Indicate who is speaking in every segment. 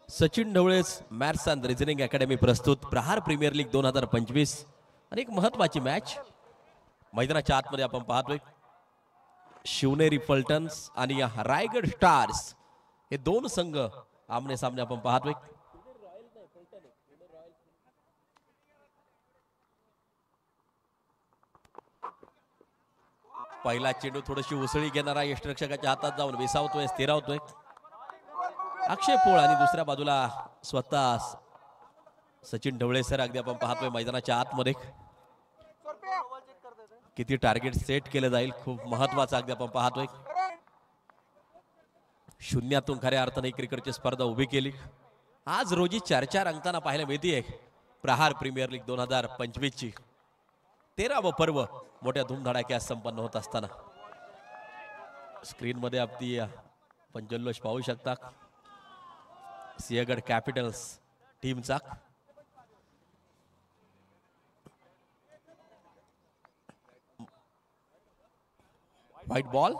Speaker 1: Sachin Dhawale's maths and reasoning academy प्रस्तुत Prahar premier league 2025 आणि एक महत्वाची मॅच मैदानाच्या आतमध्ये आपण पाहतोय. शिवनेरी पलटन्स आणि रायगड स्टार्स हे दोन संघ आमने सामने आपण पाहतोय. पहिला चेंडू थोडीशी उसळी घेणारा यष्टरक्षकाच्या हातात जाऊन विसावतोय, स्थिरावतोय. अक्षय पोळ आणि दुसऱ्या बाजूला स्वतः सचिन ढवळे सर अगदी आपण पाहतोय मैदानाच्या आतमध्ये किती टार्गेट सेट केलं जाईल, खूप महत्वाचं अगदी आपण पाहतोय. शून्यातून खऱ्या अर्थाने क्रिकेटची स्पर्धा उभी केली. आज रोजी चर्चा रंगताना पाहायला मिळते प्रहार प्रीमियर लीग 2025 ची 13व पर्व मोठ्या धूमधडाक्यात संपन्न होत असताना स्क्रीन मध्ये आपण जल्लोष पाहू शकता. सिंहगड कॅपिटल्स टीमचा व्हाईट बॉल,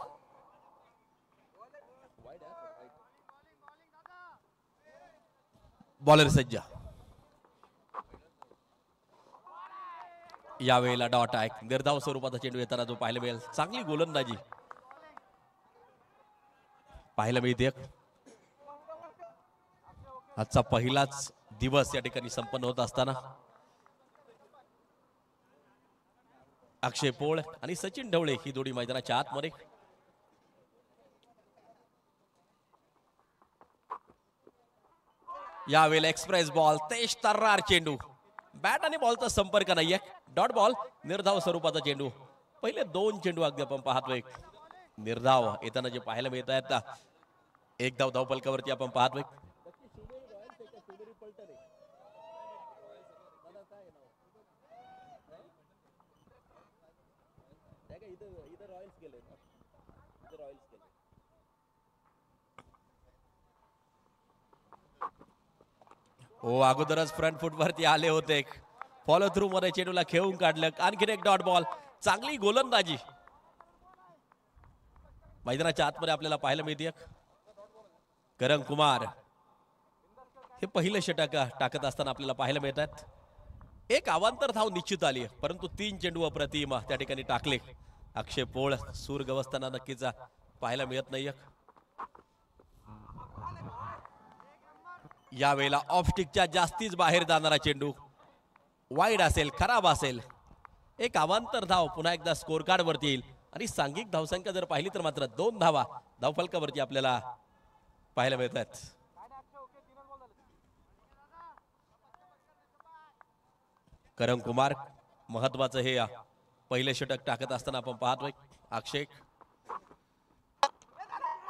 Speaker 1: बॉलर सज्ज. यावेळेला डॉट आहे, निर्धाव स्वरूपाचा चेंडू येताना जो पाहायला मिळेल. चांगली गोलंदाजी पाहायला मिळते. आजचा पहिलाच दिवस या ठिकाणी संपन्न होत असताना अक्षय पोळ आणि सचिन ढवळे ही जोडी मैदानाच्या आतमध्ये. यावेळेला एक्सप्रेस बॉल, तेज तर्रार चेंडू, बॅट आणि बॉलचा संपर्क नाहीये. डॉट बॉल, निर्धाव स्वरूपाचा चेंडू. पहिले दोन चेंडू अगदी आपण पाहतोय निर्धाव येताना जे पाहायला मिळत आहेत. एक धाव धावफलकावरती आपण पाहतोय. हो, अगोदरच फ्रंट फुट वरती आले होते. फॉलो थ्रू मध्ये चेंडूला खेळून काढलं. आणखीन एक डॉट बॉल, चांगली गोलंदाजी मैदानाच्या आतमध्ये आपल्याला पाहायला मिळते. करण कुमार हे पहिलं षटक टाकत असताना आपल्याला पाहायला मिळतात. एक अवांतर धाव निश्चित आली, परंतु 3 चेंडू अप्रतिम त्या ठिकाणी टाकले. अक्षय पोळ सूर गवसताना नक्कीच पाहायला मिळत नाही. यावेळेला ऑफस्टिकच्या जास्तीच बाहेर जाणारा चेंडू वाईड असेल, खराब असेल. एक अवांतर धाव पुन्हा एकदा स्कोर कार्ड वरती येईल आणि सांघिक धावसंख्या जर पाहिली तर मात्र 2 धावा धावफलकावरती आपल्याला पाहायला मिळतात. करण कुमार महत्वाचं हे पहिले षटक टाकत असताना आपण पाहतोय. अक्षय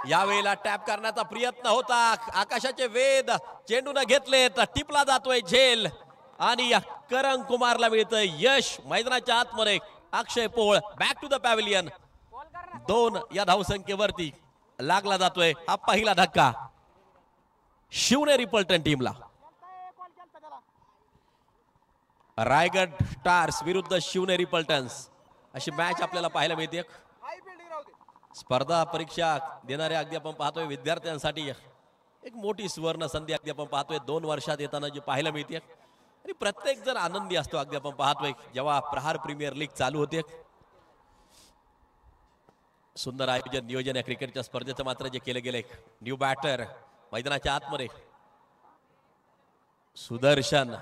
Speaker 1: यावेळेला टॅप करण्याचा प्रयत्न होता. आकाशाचे वेध चेंडून घेतले तर टिपला जातोय झेल आणि करण कुमारला मिळतंय यश. मैदानाच्या आतमध्ये अक्षय पोळ बॅक टू द पॅव्हिलियन. 2 या धावसंख्येवरती लागला जातोय हा पहिला धक्का शिवनेरी पलटण टीमला. रायगड स्टार्स विरुद्ध शिवनेरी पलटन्स अशी मॅच आपल्याला पाहायला मिळते. स्पर्धा परीक्षा देणाऱ्या अगदी आपण पाहतोय विद्यार्थ्यांसाठी एक मोठी सुवर्ण संधी अगदी आपण पाहतोय 2 वर्षात येताना जी पाहायला मिळते. आणि प्रत्येक जण आनंदी असतो अगदी आपण पाहतोय जेव्हा प्रहार प्रीमियर लीग चालू होते. सुंदर आयोजन नियोजन या क्रिकेटच्या स्पर्धेचं मात्र जे केलं गेलंय. न्यू बॅटर मैदानाच्या आतमध्ये सुदर्शन.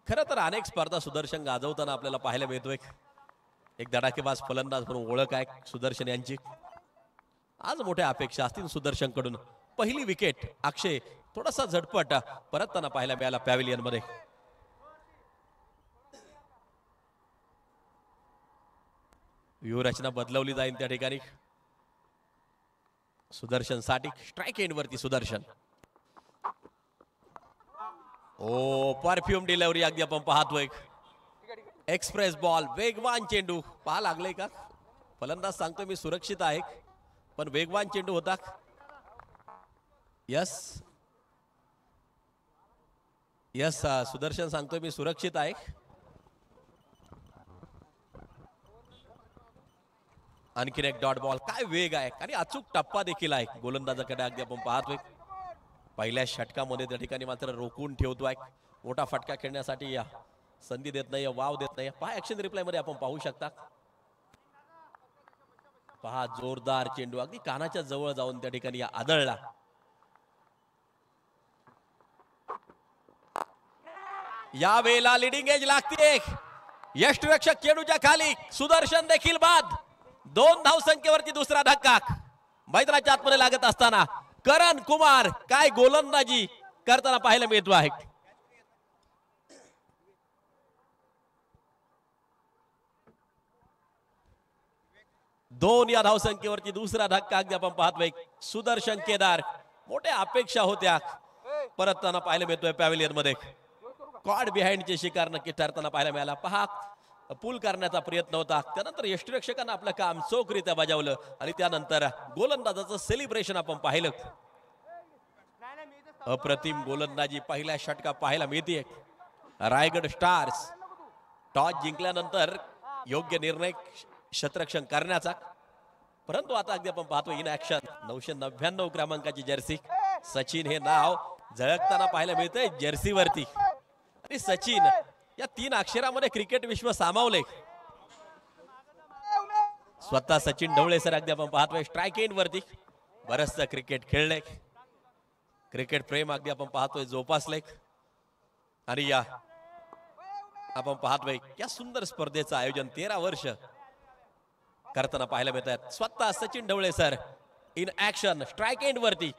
Speaker 1: खरं तर अनेक स्पर्धा सुदर्शन गाजवताना आपल्याला पाहायला मिळतोय. एक धडाकेबाज फलंदाज म्हणून ओळख आहे सुदर्शन यांची. आज मोठ्या अपेक्षा असतील सुदर्शन कडून. पहिली विकेट अक्षय थोडासा झटपट परतताना पाहायला मिळाला पॅव्हिलियन मध्ये. व्यूहरचना बदलवली जाईल त्या ठिकाणी. सुदर्शन साठी स्ट्राईक एंड वरती सुदर्शन. ओ, परफ्यूम डिलिव्हरी अगदी आपण पाहतोय. एक्सप्रेस बॉल, वेगवान चेंडू. पहा लागले का फलंदाज सांगतोय मी सुरक्षित आहे, पण वेगवान चेंडू होता. यस यस सुदर्शन सांगतोय मी सुरक्षित आहे. आणखीन एक डॉट बॉल. काय वेग आहे आणि अचूक टप्पा देखील आहे गोलंदाजाकडे अगदी आपण पाहतोय. पहिल्या षटकामध्ये त्या ठिकाणी मात्र रोखून ठेवतोय, मोठा फटका खेळण्यासाठी संधी देत नाही, वाव देत नाही. पहा ऍक्शन रिप्लाय मध्ये आपण पाहू शकता, पहा जोरदार चेंडू अगदी कानाच्या जवळ जाऊन त्या ठिकाणी आदळला. या वेळेला लिडिंग एज लागते, यष्टिरक्षक चेंडूच्या खाली, सुदर्शन देखील बाद. 2 धावसंख्येवरती दुसरा धक्का मैदानाच्या आतमध्ये लागत असताना करण कुमार काय गोलंदाजी करताना पाहायला मिळतो आहे. दोन या धावसंख्येवरती दुसरा धक्का अगदी आपण पाहतोय. सुदर्शन केदार, मोठ्या अपेक्षा होत्या, परतताना पाहायला मिळतोय पॅव्हिलियन मध्ये. कॉड बिहाइंडचे शिकार नक्की ठरताना पाहायला मिळाला. पहा पूल करण्याचा प्रयत्न होता, त्यानंतर यष्टिरक्षकांना आपलं काम चोखरीत्या बजावलं आणि त्यानंतर गोलंदाजाचं सेलिब्रेशन आपण पाहिलं. अप्रतिम गोलंदाजी पहिल्या षटका पाहायला मिळते. रायगड स्टार्स टॉस जिंकल्यानंतर योग्य निर्णय क्षेत्ररक्षण करण्याचा, परंतु आता अगदी आपण पाहतो इन ऍक्शन 999 क्रमांकाची जर्सी, सचिन हे नाव झळकताना पाहायला मिळतंय जर्सीवरती. आणि सचिन या 3 अक्षरामध्ये क्रिकेट विश्व सामावले. स्वतः सचिन ढवळे सर अगदी आपण पाहतोय स्ट्राइक एंड वरती बरंचसं क्रिकेट खेळले, क्रिकेट प्रेम अगदी आपण पाहतोय जोपासले. आणि या आपण पाहतोय या सुंदर स्पर्धेचं आयोजन 13 वर्ष करताना पाहायला मिळत आहेत. स्वतः Sachin Dhawale sir in action strike end वरती.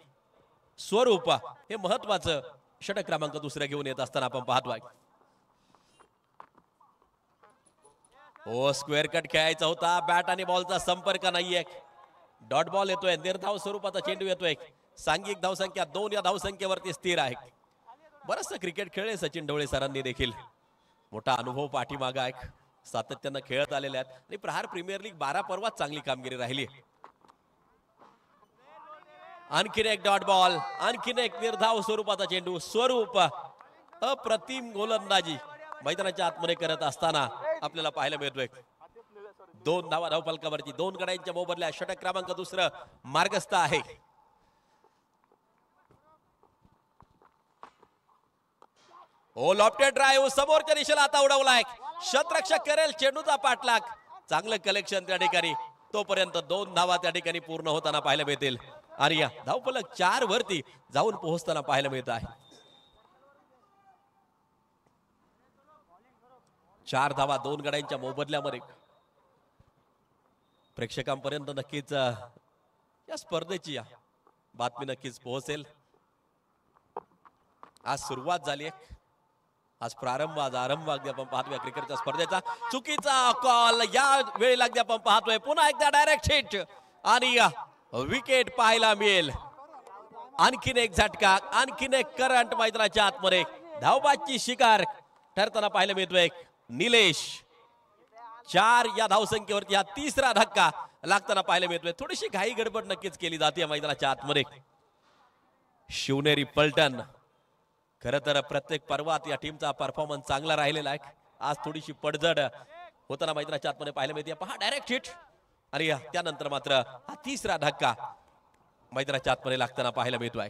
Speaker 1: स्वरूप हे महत्वाचं षटक क्रमांक दुसरं घेऊन येत असताना आपण पाहतोय. हो स्क्वेअर कट खेळायचा होता, बॅट आणि बॉलचा संपर्क नाहीये, डॉट बॉल येतोय, निर्धाव स्वरूपाचा चेंडू येतोय. सांघिक धावसंख्या 2 या धावसंख्येवरती स्थिर आहे. बरंचसं क्रिकेट खेळले सचिन ढवळे सरांनी देखील, मोठा अनुभव पाठीमागा आहे, सातत्यानं खेळत आलेले आहेत आणि प्रहार प्रीमियर लीग 12 पर्वात चांगली कामगिरी राहिली. आणखीन एक डॉट बॉल, आणखीन एक निर्धाव स्वरूपाचा चेंडू. स्वरूप अप्रतिम गोलंदाजी मैदानाच्या आतमध्ये करत असताना आपल्याला पाहायला मिळतोय. 2 धावा धावफलकावरती, 2 गड्यांच्या मोबदल्या षटक क्रमांक दुसरं मार्गस्थ आहे. ओ लॉफ्टेड ड्राइव्ह समोरच्या दिशेला आता उडवलाय, क्षेत्ररक्षक करेल चेंडूचा पाठलाग, चांगलं कलेक्शन त्या ठिकाणी. तोपर्यंत 2 धावा त्या ठिकाणी पूर्ण होताना पाहायला मिळतील आणि या धावफलक 4 वरती जाऊन पोहोचताना पाहायला मिळत आहे. 4 धावा 2 गड्यांच्या मोबदल्यामध्ये प्रेक्षकांपर्यंत नक्कीच या स्पर्धेची बातमी नक्कीच पोहोचेल. आज सुरुवात झाली आहे, आज प्रारंभ, आज आरंभ अगदी आपण पाहतोय क्रिकेटच्या स्पर्धेचा. चुकीचा कॉल या वेळेला अगदी आपण पाहतोय. पुन्हा एकदा डायरेक्ट हिट आणि विकेट पाहायला मिळेल. आणखीन एक झटका, आणखीन एक करंट मैदानाच्या आतमध्ये धावबाची शिकार ठरताना पाहायला मिळतोय. निलेश 4 या धावसंख्येवरती हा तिसरा धक्का लागताना पाहायला मिळतोय. थोडीशी घाई गडबड नक्कीच केली जाते मैदानाच्या आतमध्ये. शिवनेरी पलटण खरं तर प्रत्येक पर्वात या टीमचा परफॉर्मन्स चांगला राहिलेला आहे. आज थोडीशी पडझड होताना मैदानाच्या आतमध्ये पाहायला मिळते. पहा डायरेक्ट हिट आणि त्यानंतर मात्र हा तिसरा धक्का मैदानाच्या आतमध्ये लागताना पाहायला मिळतोय.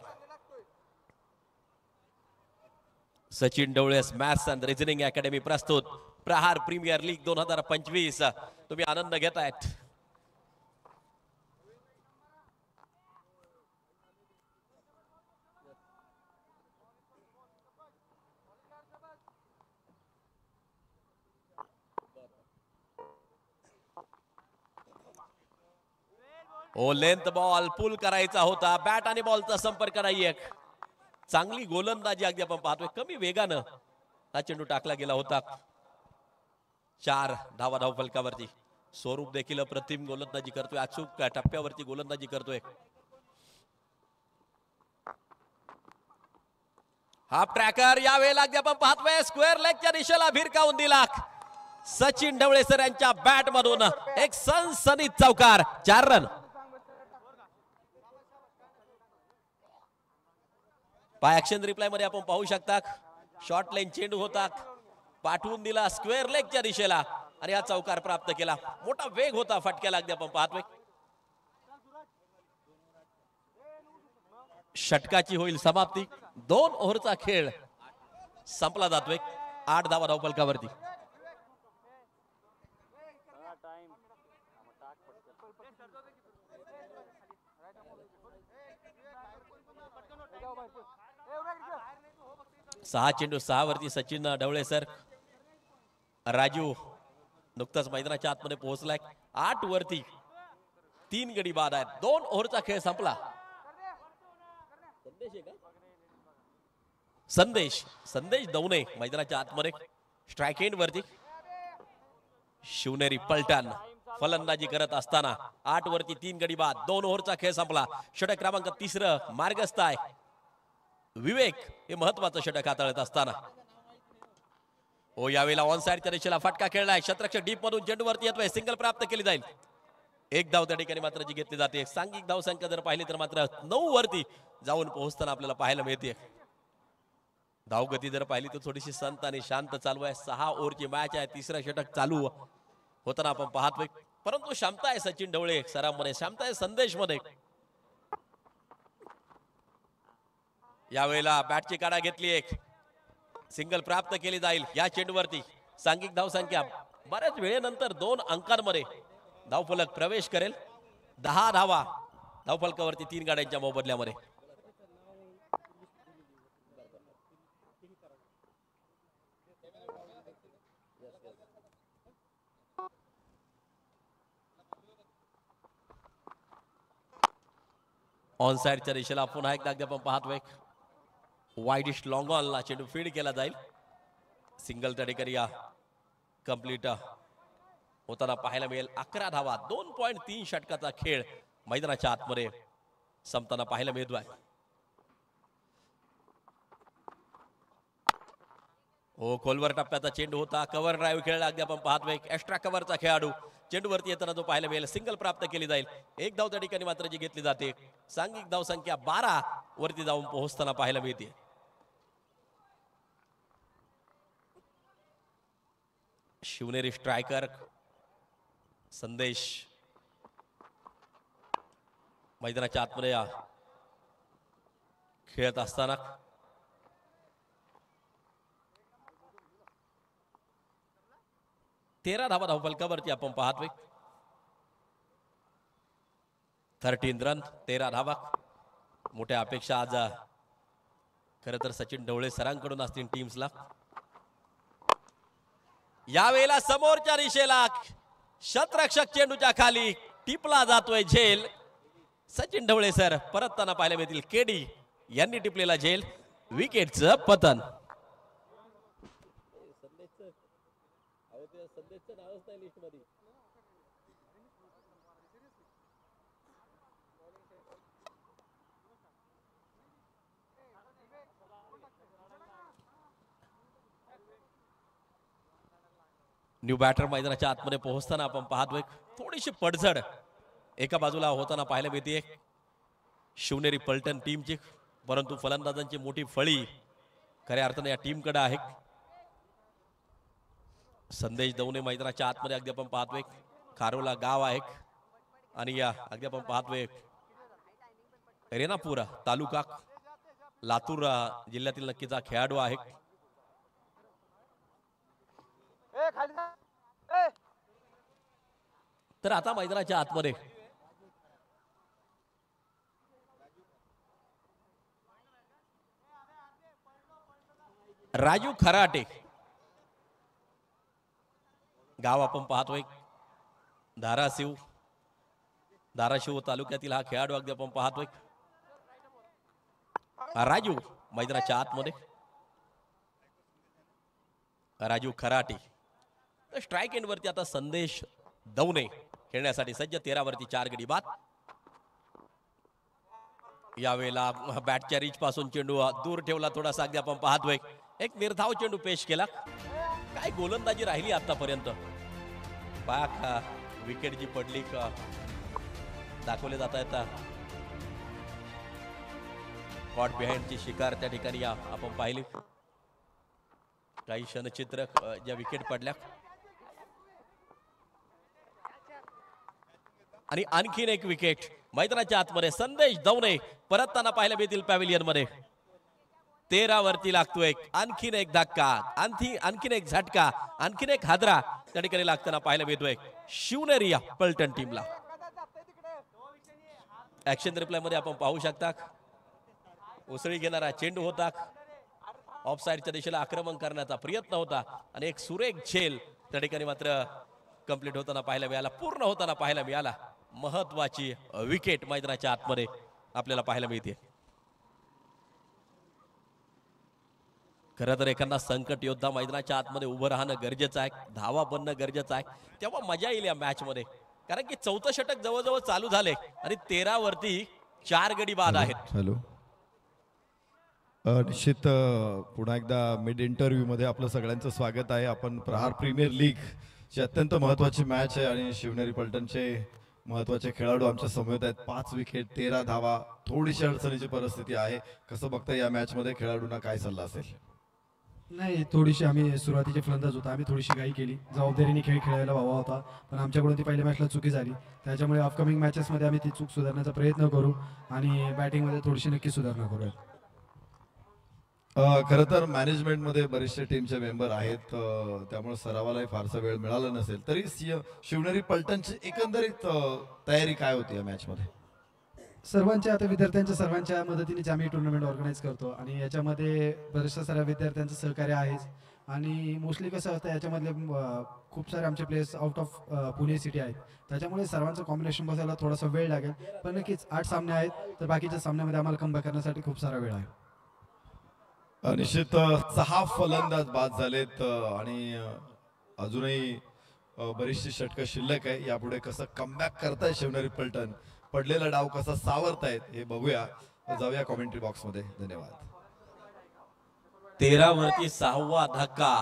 Speaker 1: Sachin Dhawale maths and reasoning academy प्रस्तुत प्रहार प्रीमियर लीग 2025 तुम्ही आनंद घेतायत. ओ लेंथ बॉल पुल करायचा होता, बॅट आणि बॉलचा संपर्क नाहीये. चांगली गोलंदाजी अगदी आपण पाहतोय. कमी वेगानं हा चेंडू टाकला गेला होता. 4 धावा धावफलकावरती. स्वरूप देखील अप्रतिम गोलंदाजी करतोय, अचूक टप्प्यावरती गोलंदाजी करतोय. हा ट्रॅकर या वेळेला अगदी आपण पाहतोय स्क्वेअर लेगच्या दिशेला भिरकावून दिला. सचिन ढवळे सर यांच्या बॅट मधून एक सनसनीत चौकार. 4 रन. पाय ऍक्शन रिप्लाय मध्ये आपण पाहू शकता शॉर्ट लाईन चेंडू होता, पाठवून दिला स्क्वेअर लेगच्या दिशेला आणि हा चौकार प्राप्त केला. मोठा वेग होता फटक्याला अगदी आपण पाहतोय. षटकाची होईल समाप्ती. 2 ओव्हरचा खेळ संपला जातोय. 8 धावा धावफलकावरती. सहा चेंडू 6 वरती सचिन ढवळे सर. राजू नुकताच मैदानाच्या आतमध्ये पोहोचलाय. 8 वरती 3 गडी बाद आहेत. 2 ओव्हरचा खेळ संपला. संदेश दौने मैदानाच्या आतमध्ये स्ट्राइक एंड वरती. शिवनेरी पलटण फलंदाजी करत असताना 8 वरती 3 गडी बाद. 2 ओव्हरचा खेळ संपला. षटक क्रमांक 3 मार्गस्थ आहे विवेक. हे महत्वाचं षटक हाताळत असताना यावेळेला ऑन साइडच्या दिशेला फटका खेळलाय. शतरक्षक डीप मधून चेंडूवरती येतोय. सिंगल प्राप्त केली जाईल. 1 धाव त्या ठिकाणी मात्र जी घेतली जाते. सांघिक धाव संख्या जर पाहिली तर मात्र 9 वरती जाऊन पोहोचताना आपल्याला पाहायला मिळते. धावगती जर पाहिली तर थोडीशी संत आणि शांत चालू आहे. 6 ओव्हरची मॅच आहे. 3रं षटक चालू होताना आपण पाहतोय. परंतु क्षमता आहे सचिन ढवळे सरांमध्ये, क्षमता आहे संदेश मध्ये. यावेळेला बॅटची काढा घेतली. एक सिंगल प्राप्त केली जाईल या चेंडूवरती. सांघिक धाव संख्या बऱ्याच वेळेनंतर 2 अंकांमध्ये धावफलक प्रवेश करेल. 10 धावा धावफलकावरती 3 गाड्यांच्या मोबदल्यामध्ये. ऑन साइडच्या दिशेला पुन्हा एकदा आपण पाहतोय. वाईडिश लॉंग ऑनला चेंडू फीड केला जाईल. सिंगल त्या ठिकाणी कंप्लीट होताना पाहायला मिळेल. 11 धावा. 2.3 षटकाचा खेळ मैदानाच्या आतमध्ये संपताना पाहायला मिळतोय. खोलवर टप्प्याचा चेंडू होता. कव्हर ड्राईव्ह खेळला अगदी आपण पाहतोय. एक्स्ट्रा कव्हरचा खेळाडू चेंडूवरती येताना तो पाहायला मिळेल. सिंगल प्राप्त केली जाईल. 1 धाव त्या ठिकाणी मात्र जी घेतली जाते. सांघिक धाव संख्या 12 वरती जाऊन पोहोचताना पाहायला मिळते. शिवनेरी स्ट्रायकर संदेश मैदानाच्या आतमध्ये खेळत असताना तेरा धावा धावफलकावरती आपण पाहतोय. 13 रन 13 धावा. मोठ्या अपेक्षा आज खरं तर सचिन ढवळे सरांकडून असतील टीम्सला. यावेळेला समोरच्या दिशेला शतरक्षक चेंडूच्या खाली टिपला जातोय झेल. सचिन ढवळे सर परतताना पाहायला मिळतील. केडी यांनी टिपलेला झेल. विकेटचं पतन. न्यू बॅटर मैदानाच्या आतमध्ये पोहोचताना आपण पाहतोय थोडीशी पडझड एका बाजूला होताना पाहायला मिळते शिवनेरी पलटण टीमची. परंतु फलंदाजांची मोठी फळी खऱ्या अर्थाने या टीमकडे आहे. संदेश दौने मैदानाच्या आतमध्ये अगदी आपण पाहतोय. खारोला गाव आहे आणि या अगदी आपण पाहतोय रेणापूर तालुका लातूर जिल्ह्यातील नक्कीच हा खेळाडू आहे. तर आता मैदानाच्या आतमध्ये राजू खराटे गाव आपण पाहतोय. धाराशिव तालुक्यातील हा खेळाडू अगदी आपण पाहतोय. राजू मैदानाच्या आतमध्ये राजू खराटे. स्ट्राइक एंड वरती आता संदेश दौने खेळण्यासाठी सज्ज. 13 वरती 4 गडी बाद. यावेळेला बॅटच्या रीच पासून चेंडू दूर ठेवला थोडासा अगदी आपण पाहतोय. एक निर्धाव चेंडू पेश केला. काय गोलंदाजी राहिली आतापर्यंत. पाक विकेट जी पडली दाखवले जात आहेत. कॉट बिहाइंडची शिकार त्या ठिकाणी आपण पाहिली. काही क्षणचित्र ज्या विकेट पडल्या आणि आणखीन एक विकेट मैदानाच्या आतमध्ये संदेश दवणे परतताना पाहायला मिळतील पॅव्हिलियन मध्ये. 13 वरती लागतोय आणखीन एक धक्का, आणखीन एक झटका, आणखीन एक हादरा त्या ठिकाणी लागताना पाहायला मिळतोय शिवनेरी पलटण टीमला. ऍक्शन रिप्लाय मध्ये आपण पाहू शकता उसळी घेणारा चेंडू होता, ऑफसाईडच्या दिशेला आक्रमण करण्याचा प्रयत्न होता आणि एक सुरेख झेल त्या ठिकाणी मात्र कंप्लीट होताना पाहायला मिळाला, पूर्ण होताना पाहायला मिळाला. महत्वाची विकेट मैदानाच्या आतमध्ये आपल्याला पाहायला मिळते. खरं तर एखादा संकट योद्धा मैदानाच्या आतमध्ये उभं राहणं गरजेचं आहे, धावा बनणं गरजेचं आहे, तेव्हा मजा येईल या मॅच मध्ये. कारण की 4थं षटक जवळजवळ चालू झाले आणि 13 वरती 4 गडी बाद आहेत.
Speaker 2: हॅलो, निश्चित पुन्हा एकदा मिड इंटरव्ह्यू मध्ये आपलं सगळ्यांचं स्वागत आहे. आपण प्रहार प्रीमियर लीग ची अत्यंत महत्वाची मॅच आहे आणि शिवनेरी पलटणचे महत्वाचे खेळाडू आमच्या समोर आहेत. 5 विकेट 13 धावा, थोडीशी अडचणीची परिस्थिती आहे. कसं बघता या मॅच मध्ये खेळाडूंना काय सल्ला असेल?
Speaker 3: नाही, थोडीशी आम्ही सुरुवातीचे फलंदाज होता, आम्ही थोडीशी घाई केली, जबाबदारीने खेळ खेळायला हवा होता, पण आमच्याकडून ती पहिल्या मॅचला चुकी झाली. त्याच्यामुळे अपकमिंग मॅचेसमध्ये आम्ही ती चूक सुधारण्याचा प्रयत्न करू आणि बॅटिंगमध्ये थोडीशी नक्की सुधारणा करूया.
Speaker 2: खरं तर मॅनेजमेंट मध्ये बरेचसे टीमचे मेंबर आहेत, त्यामुळे सरावालाही फारसा वेळ मिळाला नसेल. तरी शिवनेरी पलटणची एकंदरीत तयारी काय होती या मॅच मध्ये?
Speaker 3: सर्वांच्या आता विद्यार्थ्यांच्या सर्वांच्या मदतीने आम्ही टुर्नामेंट ऑर्गनाईज करतो आणि याच्यामध्ये बरेचशा साऱ्या विद्यार्थ्यांचं सहकार्य आहेच आणि मोस्टली कसं असतं याच्यामधले खूप सारे आमचे players out of Pune city आहेत, त्याच्यामुळे सर्वांचं कॉम्बिनेशन बसायला थोडासा वेळ लागेल. पण नक्कीच 8 सामने आहेत, तर बाकीच्या सामन्यामध्ये आम्हाला कमबॅक करण्यासाठी खूप सारा वेळ आहे.
Speaker 2: निश्चित 6 फलंदाज बाद झालेत आणि अजूनही बरीचशी षटकं शिल्लक आहे. यापुढे कसं कमबॅक करताय शिवनेरी पलटण, पडलेला डाव कसा सावरतायत हे बघूया. जाऊया कॉमेंट्री बॉक्स मध्ये. धन्यवाद.
Speaker 1: 13 वरती 6वा धक्का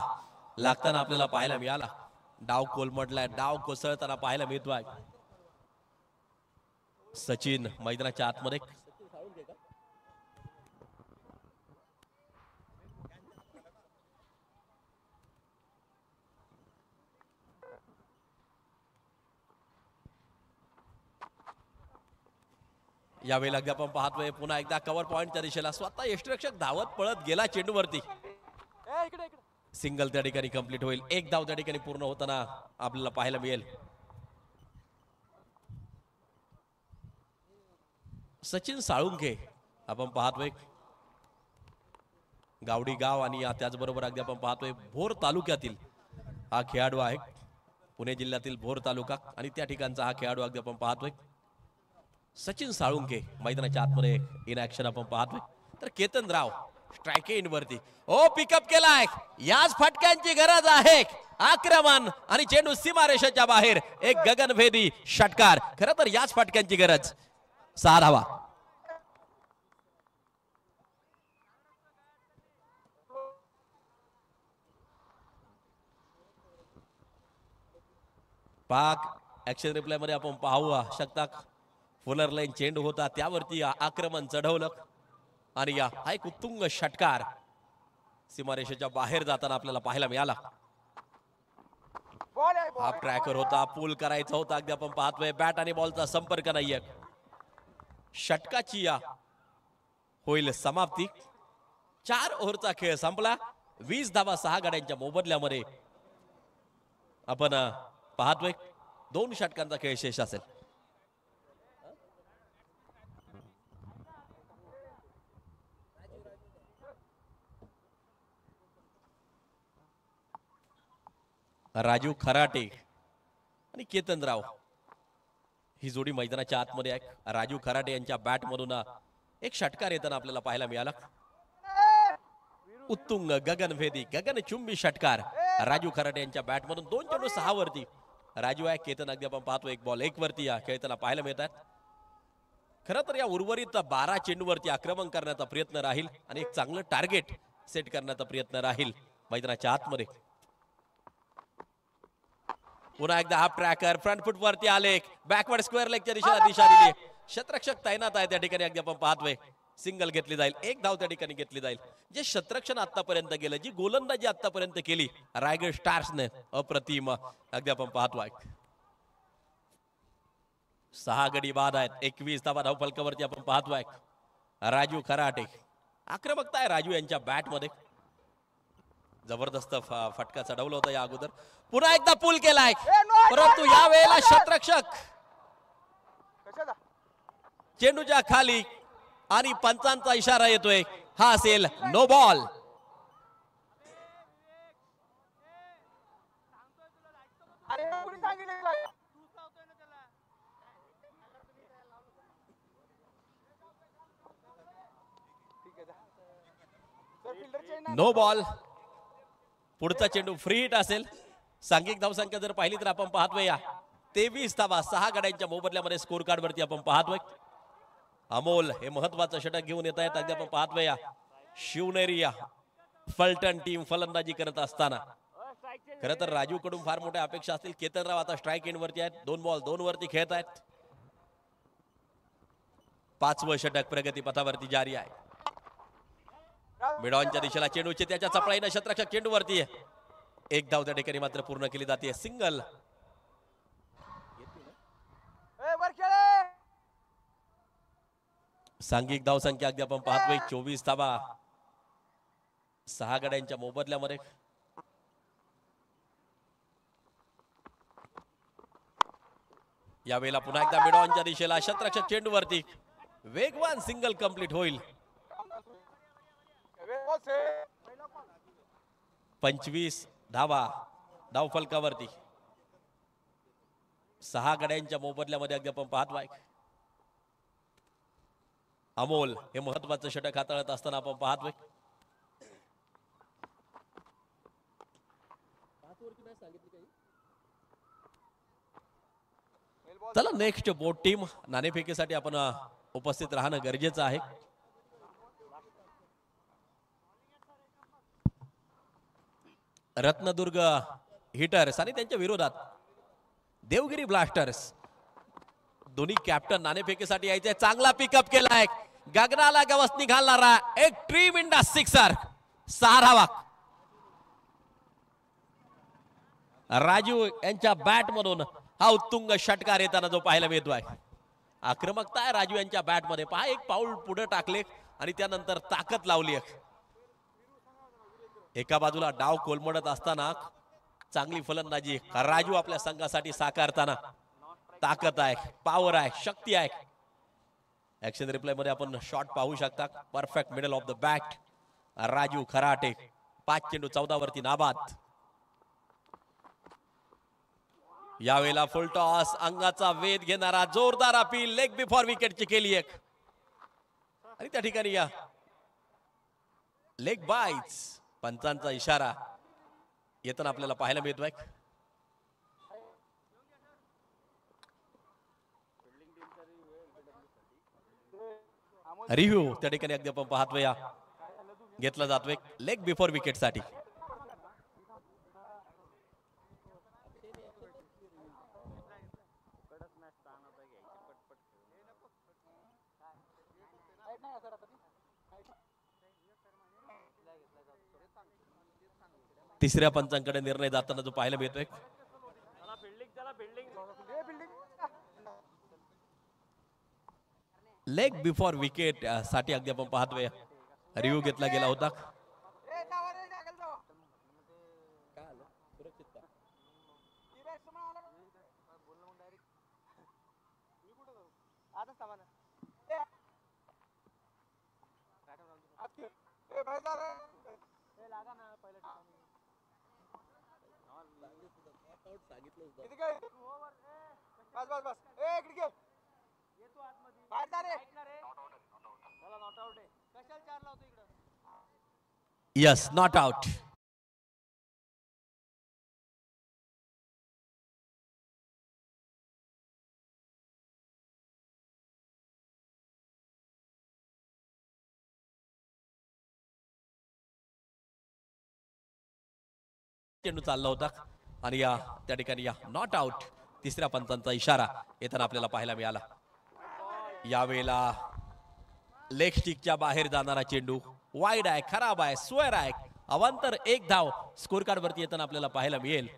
Speaker 1: लागताना आपल्याला पाहायला मिळाला. डाव कोलमडलाय, डाव कोसळताना पाहायला मिळतोय. सचिन मैदानाच्या आतमध्ये यावेळी अगदी आपण पाहतोय पुन्हा एकदा कव्हर पॉइंटच्या दिशेला स्वतः यष्टीरक्षक धावत पळत गेला चेंडूवरती. सिंगल त्या ठिकाणी कंप्लीट होईल. एक धाव त्या ठिकाणी पूर्ण होताना आपल्याला पाहायला मिळेल. सचिन साळुंखे आपण पाहतोय गावडी गाव आणि त्याचबरोबर अगदी आपण पाहतोय भोर तालुक्यातील हा खेळाडू आहे. पुणे जिल्ह्यातील भोर तालुका आणि त्या ठिकाणचा हा खेळाडू अगदी आपण पाहतोय सचिन साळुंखे मैदानाच्या आतमध्ये इन ऍक्शन आपण पाहतोय. तर केतन राव स्ट्राईक इन वरती ओ पिकअप केलाय. याच फटक्यांची गरज आहे. आक्रमण आणि चेंडू सीमारेषेच्या बाहेर, एक गगनभेदी षटकार. खरं तर याच फटक्यांची गरज. 6 धावा. पाक ऍक्शन रिप्लाय मध्ये आपण पाहू शकता फुलर लाईन चेंडू होता, त्यावरती आक्रमण चढवलं आणि हा एक उत्तुंग षटकार सीमारेषेच्या बाहेर जाताना आपल्याला पाहायला मिळाला. हा ट्रॅकर होता, पूल करायचा होता. अगदी आपण पाहतोय बॅट आणि बॉलचा संपर्क नाहीये. षटकाची होईल समाप्ती. 4 ओव्हरचा खेळ संपला. 20 धावा 6 गाड्यांच्या मोबदल्यामध्ये आपण पाहतोय 2 षटकांचा खेळ शेष असेल. राजू खराटे आणि केतन राव ही जोडी मैदानाच्या आतमध्ये आहे. राजू खराटे यांच्या बॅट मधून एक षटकार येताना आपल्याला पाहायला मिळाला. उत्तुंग गगनभेदी गगनचुंबी षटकार राजू खराटे यांच्या बॅट मधून. 2 चेंडू 6 वरती राजू आहे. केतन अगदी आपण पाहतो 1 बॉल 1 वरती खेळताना पाहायला मिळतात. खरं तर या उर्वरित 12 चेंडूवरती आक्रमण करण्याचा प्रयत्न राहील आणि एक चांगलं टार्गेट सेट करण्याचा प्रयत्न राहील मैदानाच्या आतमध्ये. पुन्हा एकदा हा ट्रॅकर फ्रंट फुट वरती आले, बॅकवर्ड स्क्वेअर लेगच्या दिशेला दिशा दिली. क्षेत्ररक्षक तैनात आहे त्या ठिकाणी. अगदी आपण पाहतोय सिंगल घेतली जाईल, 1 धाव त्या ठिकाणी घेतली जाईल. जे क्षेत्ररक्षण आतापर्यंत गेलं, जी गोलंदाजी आतापर्यंत केली रायगड स्टार्सने अप्रतिम अगदी आपण पाहतोय. 6 गडी बाद आहेत. 21 धावा धावफलकावरती आपण पाहतोय. राजू खराटे, आक्रमकता आहे राजू यांच्या बॅट मध्ये. जबरदस्त फटका चढवला होता या अगोदर. पुन्हा एकदा पूल केलाय, परंतु या वेळेला क्षेत्ररक्षक चेंडूच्या खाली आणि पंचांचा इशारा येतोय. हा असेल नो बॉल. No ball. पुढचा चेंडू फ्री हिट असेल. सांघिक धावसंख्या जर पाहिली तर आपण पाहतोय या 23 धावा 6 गड्यांच्या मोबदल्यामध्ये स्कोर कार्ड वरती आपण पाहतोय. अमोल हे महत्वाचं षटक घेऊन येत आहेत. अगदी आपण पाहतोय या शिवनेरी फलटण टीम फलंदाजी करत असताना खरं तर राजू कडून फार मोठ्या अपेक्षा असतील. केतनराव आता स्ट्राईक एंड वरती आहेत. 2 बॉल 2 वरती खेळत आहेत. 5वं षटक प्रगती पथावरती जारी आहे. मिडॉनच्या दिशेला चेंडूची त्याच्या चपळाईनं क्षेत्ररक्षक चेंडू वरती आहे. 1 धाव त्या ठिकाणी मात्र पूर्ण केली जाते. सिंगल. सांघिक धाव संख्या अगदी आपण पाहतोय 24 धावा 6 गड्यांच्या मोबदल्यामध्ये. यावेळेला पुन्हा एकदा मिडॉनच्या दिशेला क्षेत्ररक्षक चेंडू वरती. वेगवान सिंगल कंप्लीट होईल. 25 धावा धाव फलकावरती 6 गड्यांच्या मोबदल्यामध्ये अगदी आपण पाहतोय. अमोल हे महत्वाचं षटक हाताळत असताना आपण पाहतोय. चला नेक्स्ट बोट टीम. नाणेफेकीसाठी आपण उपस्थित राहणं गरजेचं आहे. रत्नदुर्ग हिटर्स आणि त्यांच्या विरोधात देवगिरी ब्लास्टर्स. दोन्ही कॅप्टन नाणेफेकीसाठी यायचे. चांगला पिकअप केलाय. गगनाला गवसणी घालणारा एक ट्रीम इंडा सिक्सर. 6 धावा राजू यांच्या बॅट मधून हा उत्तुंग षटकार येताना जो पाहायला मिळतोय. आक्रमकता आहे राजू यांच्या बॅट मध्ये. पहा एक पाऊल पुढे टाकले आणि त्यानंतर ताकद लावली. एका बाजूला डाव कोलमडत असताना चांगली फलंदाजी राजू आपल्या संघासाठी साकारताना ताकद आहे, पॉवर आहे, शक्ती आहे. ऍक्शन रिप्लाय मध्ये आपण शॉट पाहू शकता. Perfect middle of the bat Raju Kharate. 5 चेंडू 14 वरती नाबाद. यावेळेला फुल टॉस. अंगाचा वेध घेणारा जोरदार अपील. लेग बिफोर विकेटची केली एक आणि त्या ठिकाणी या लेग बाईट्स पंचांचा इशारा येताना आपल्याला पाहायला मिळतोय. रिव्ह्यू त्या ठिकाणी अगदी आपण पाहतोय या घेतला जातोय लेग बिफोर विकेट साठी. तिसऱ्या पंचांकडे निर्णय जाताना जो पाहायला मिळतोय. लेग बिफोर विकेट साठी अगदी आपण पाहतोय रिव्ह्यू घेतला गेला होता. Yes, not out. चेंडू चालला होता आणि या त्या ठिकाणी या नॉट आउट तिसऱ्या पंचांचा इशारा येताना आपल्याला पाहायला मिळाला. यावेळेला लेग स्टिकच्या बाहेर जाणारा चेंडू वाईड आहे, खराब आहे, स्क्वेअर आहे. अवांतर 1 धाव स्कोर कार्ड वरती येताना आपल्याला पाहायला मिळेल.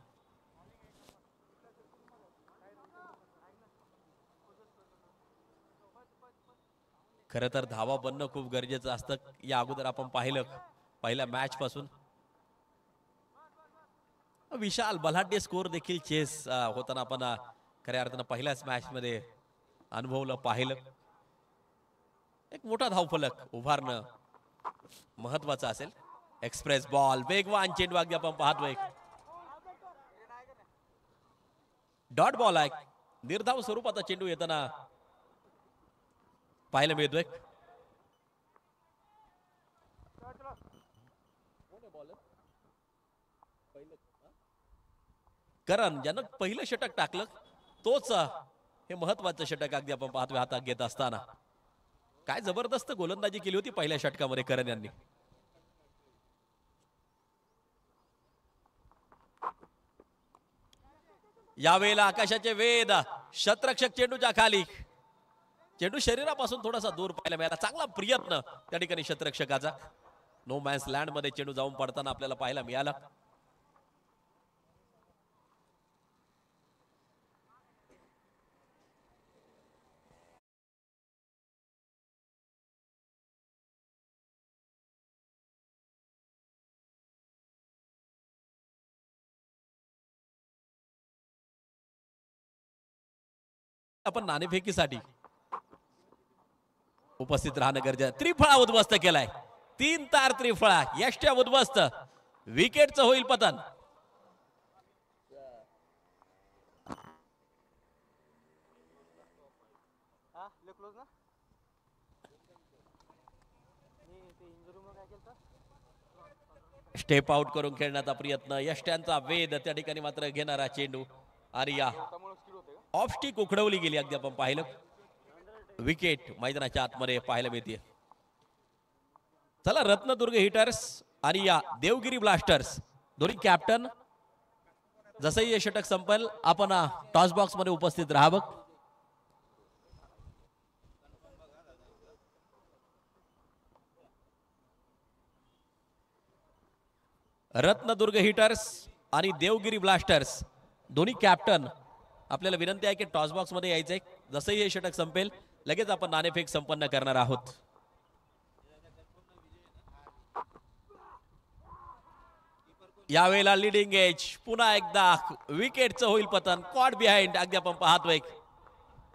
Speaker 1: खरं तर धावा बनणं खूप गरजेचं असतं. या अगोदर आपण पाहिलं पहिल्या मॅच पासून विशाल बलाढ्य स्कोर देखील चेस होताना आपण खऱ्या अर्थानं पहिल्याच मॅच मध्ये अनुभवलं पाहिलं. एक मोठा धावफलक उभारणं महत्वाचं असेल. एक्सप्रेस बॉल वेगवान चेंडू अगदी आपण पाहतोय. डॉट बॉल आहे. निर्धाव स्वरूपाचा चेंडू येताना पाहायला मिळतोय. करण ज्यानं पहिलं षटक टाकलं तोच हे महत्वाचं षटक अगदी आपण पाहतोय हातात घेत असताना. काय जबरदस्त गोलंदाजी केली होती पहिल्या षटकामध्ये करण यांनी. यावेळेला आकाशाचे वेद शतरक्षक चेंडूच्या खाली. चेंडू शरीरापासून थोडासा दूर पाहायला मिळाला. चांगला प्रयत्न त्या ठिकाणी शतरक्षकाचा. नो मॅन्स लँड मध्ये चेंडू जाऊन पडताना आपल्याला पाहायला मिळाला. आपण नाणेफेकीसाठी उपस्थित राहणं गरजेचं. त्रिफळा उद्ध्वस्त केलाय. 3 तार त्रिफळा यष्ट्या उद्ध्वस्त. विकेटचं होईल पतन. स्टेप आउट करून खेळण्याचा प्रयत्न. यष्ट्यांचा वेध त्या ठिकाणी मात्र घेणारा चेंडू आणि या ऑफ स्टिक उखडवली गेली अगदी आपण पाहिलं. विकेट मैदानाच्या आतमध्ये पाहायला मिळते. चला रत्नदुर्ग हिटर्स आणि या देवगिरी ब्लास्टर्स दोन्ही कॅप्टन जसंही हे षटक संपेल आपण टॉस बॉक्स मध्ये उपस्थित राहावं. रत्नदुर्ग हिटर्स आणि देवगिरी ब्लास्टर्स दोन्ही कॅप्टन आपल्याला विनंती आहे की टॉस बॉक्स मध्ये यायचंय. जसंही हे षटक संपेल लगेच आपण नाणेफेक संपन्न करणार आहोत. यावेळेला लिडिंग एज पुन्हा एकदा विकेटचं होईल पतन. कॉट बिहाइंड अगदी आपण पाहतोय.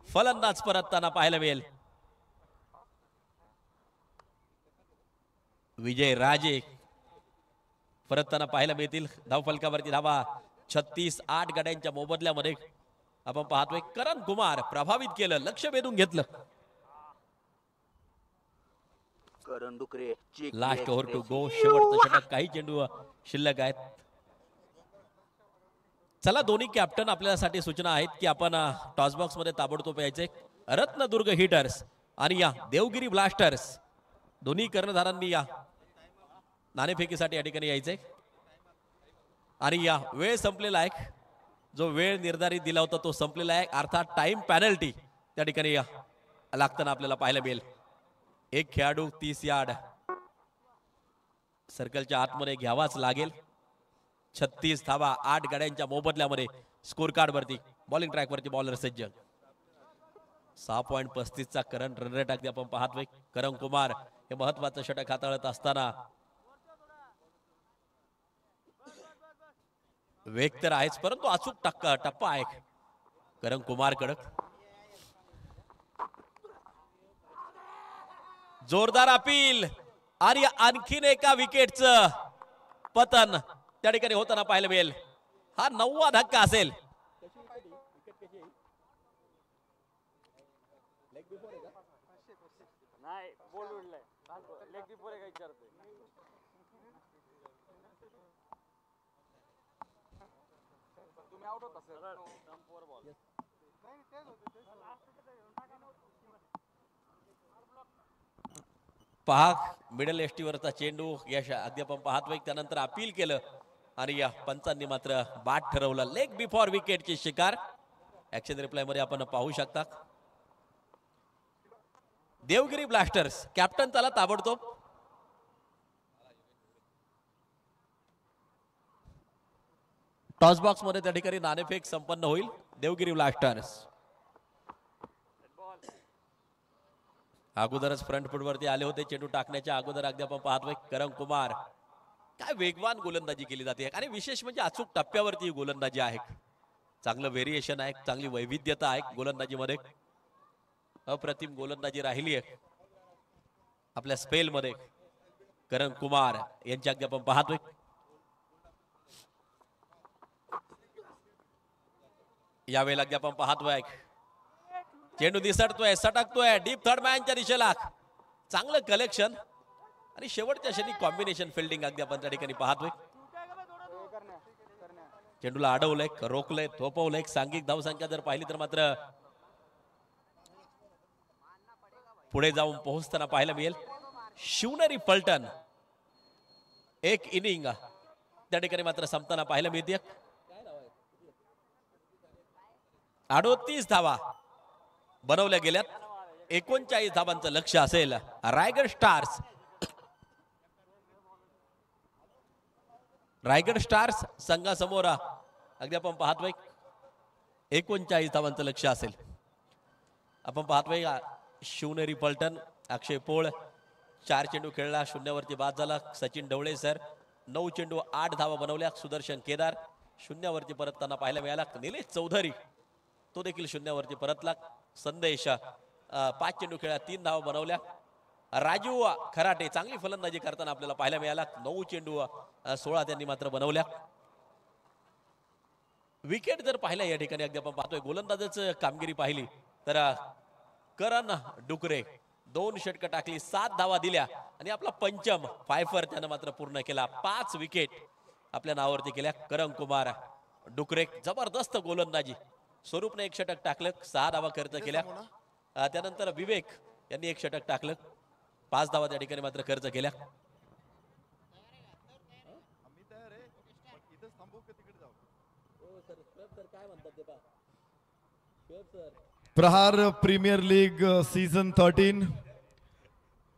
Speaker 1: फलंदाज परतताना पाहायला मिळेल. विजय राजे परतताना पाहायला मिळतील. धावफलकावरती धावा 36. 8 गड्यांच्या मोबदल्यामध्ये आपण पाहतोय. करण कुमार प्रभावित केलं. लक्ष वेधून घेतलं.
Speaker 4: करण डुकरे
Speaker 1: लास्ट ओव्हर टू गो. शेवटचं षटक. काही चेंडू शिल्लक आहेत. चला दोन्ही कॅप्टन आपल्यासाठी सूचना आहेत की आपण टॉस बॉक्स मध्ये ताबडतोब यायचे. रत्नदुर्ग हिटर्स आणि या देवगिरी ब्लास्टर्स दोन्ही कर्णधारांनी या नाणेफेकीसाठी या ठिकाणी यायचे. आणि या वेळ संपलेला आहे. जो वेळ निर्धारित दिला होता तो संपलेला आहे. अर्थात टाइम पॅनल्टी त्या ठिकाणी लागताना आपल्याला पाहायला मिळेल. एक खेळाडू 30 यार्ड सर्कलच्या आतमध्ये घ्यावाच लागेल. 36 धावा 8 गड्यांच्या मोबदल्यामध्ये स्कोर कार्ड वरती बॉलिंग ट्रॅक वरती बॉलर सज्ज. 6.35 चा करंट रन रेट अगदी आपण पाहतोय. करण कुमार हे महत्वाचं षटक हाताळत असताना वेग तर आहेच परंतु अचूक टप्पा आहे करण कुमार कडक. जोरदार अपील आणि आणखीन एका विकेटचं पतन त्या ठिकाणी होताना पाहायला मिळेल. हा 9वा धक्का असेल. पहा मिडल एसटीवरचा चेंडू यश अगदी आपण पाहतोय. त्यानंतर अपील केलं आणि या पंचांनी मात्र बाद ठरवलं. लेग बिफोर विकेटची शिकार. ऍक्शन रिप्लाय मध्ये आपण पाहू शकता. देवगिरी ब्लास्टर्स कॅप्टन त्याला ताबडतोब. टॉस बॉक्स मध्ये त्या ठिकाणी नाणेफेक संपन्न होईल. देवगिरी ब्लास्टर्स अगोदरच फ्रंट फूट वरती आले होते चेंडू टाकण्याच्या अगोदर. अगदी आपण पाहतोय करंग कुमार काय वेगवान गोलंदाजी केली जाते आणि विशेष म्हणजे अचूक टप्प्यावरती ही गोलंदाजी आहे. चांगलं व्हेरिएशन आहे, चांगली वैविध्यता आहे गोलंदाजीमध्ये. अप्रतिम गोलंदाजी राहिली आहे आपल्या स्पेल मध्ये. करंग कुमार यांची अगदी आपण पाहतोय. यावेळेला अगदी आपण पाहतोय चेंडू दिसटतोय, सटकतोय डीप थर्ड मॅनच्या दिशेला. चांगलं कलेक्शन आणि शेवटच्या क्षणी कॉम्बिनेशन फिल्डिंग अगदी आपण त्या ठिकाणी पाहतोय. चेंडूला अडवलंय, रोखलंय, थोपवलंय. सांघिक धावसंख्या जर पाहिली तर मात्र पुढे जाऊन पोहोचताना पाहायला मिळेल. शिवनेरी पलटण एक इनिंग त्या ठिकाणी मात्र संपताना पाहायला मिळते. 38 धावा बनवल्या गेल्यात. 39 धावांचं लक्ष असेल रायगड स्टार्स. रायगड स्टार्स संघासमोर अगदी आपण पाहतोय 39 धावांचं लक्ष असेल. आपण पाहतोय शिवनेरी पलटण. अक्षय पोळ 4 चेंडू खेळला, 0वरती बाद झाला. सचिन ढवळे सर 9 चेंडू 8 धावा बनवल्या. सुदर्शन केदार 0वरती परतताना पाहायला मिळाला. निलेश चौधरी तो देखील 0वरती परतला. संदेश 5 चेंडू खेळला, 3 धावा बनवल्या. राजू खराटे चांगली फलंदाजी करताना आपल्याला पाहायला मिळाला. 9 चेंडू 16 त्यांनी मात्र बनवल्या. विकेट जर पाहिला या ठिकाणी अगदी आपण पाहतोय गोलंदाजाचं कामगिरी पाहिली तर करण डुकरे 2 षटकं टाकली, 7 धावा दिल्या आणि आपला पंचम फायफर त्यानं मात्र पूर्ण केला. 5 विकेट आपल्या नावावरती केल्या. करंग कुमार डुकरे जबरदस्त गोलंदाजी. स्वरूपने 1 षटक टाकलं, 6 धावा खर्च केल्या. त्यानंतर विवेक यांनी 1 षटक टाकलं, 5 धावा त्या ठिकाणी मात्र खर्च केल्या.
Speaker 2: प्रहार प्रीमियर लीग सीझन 13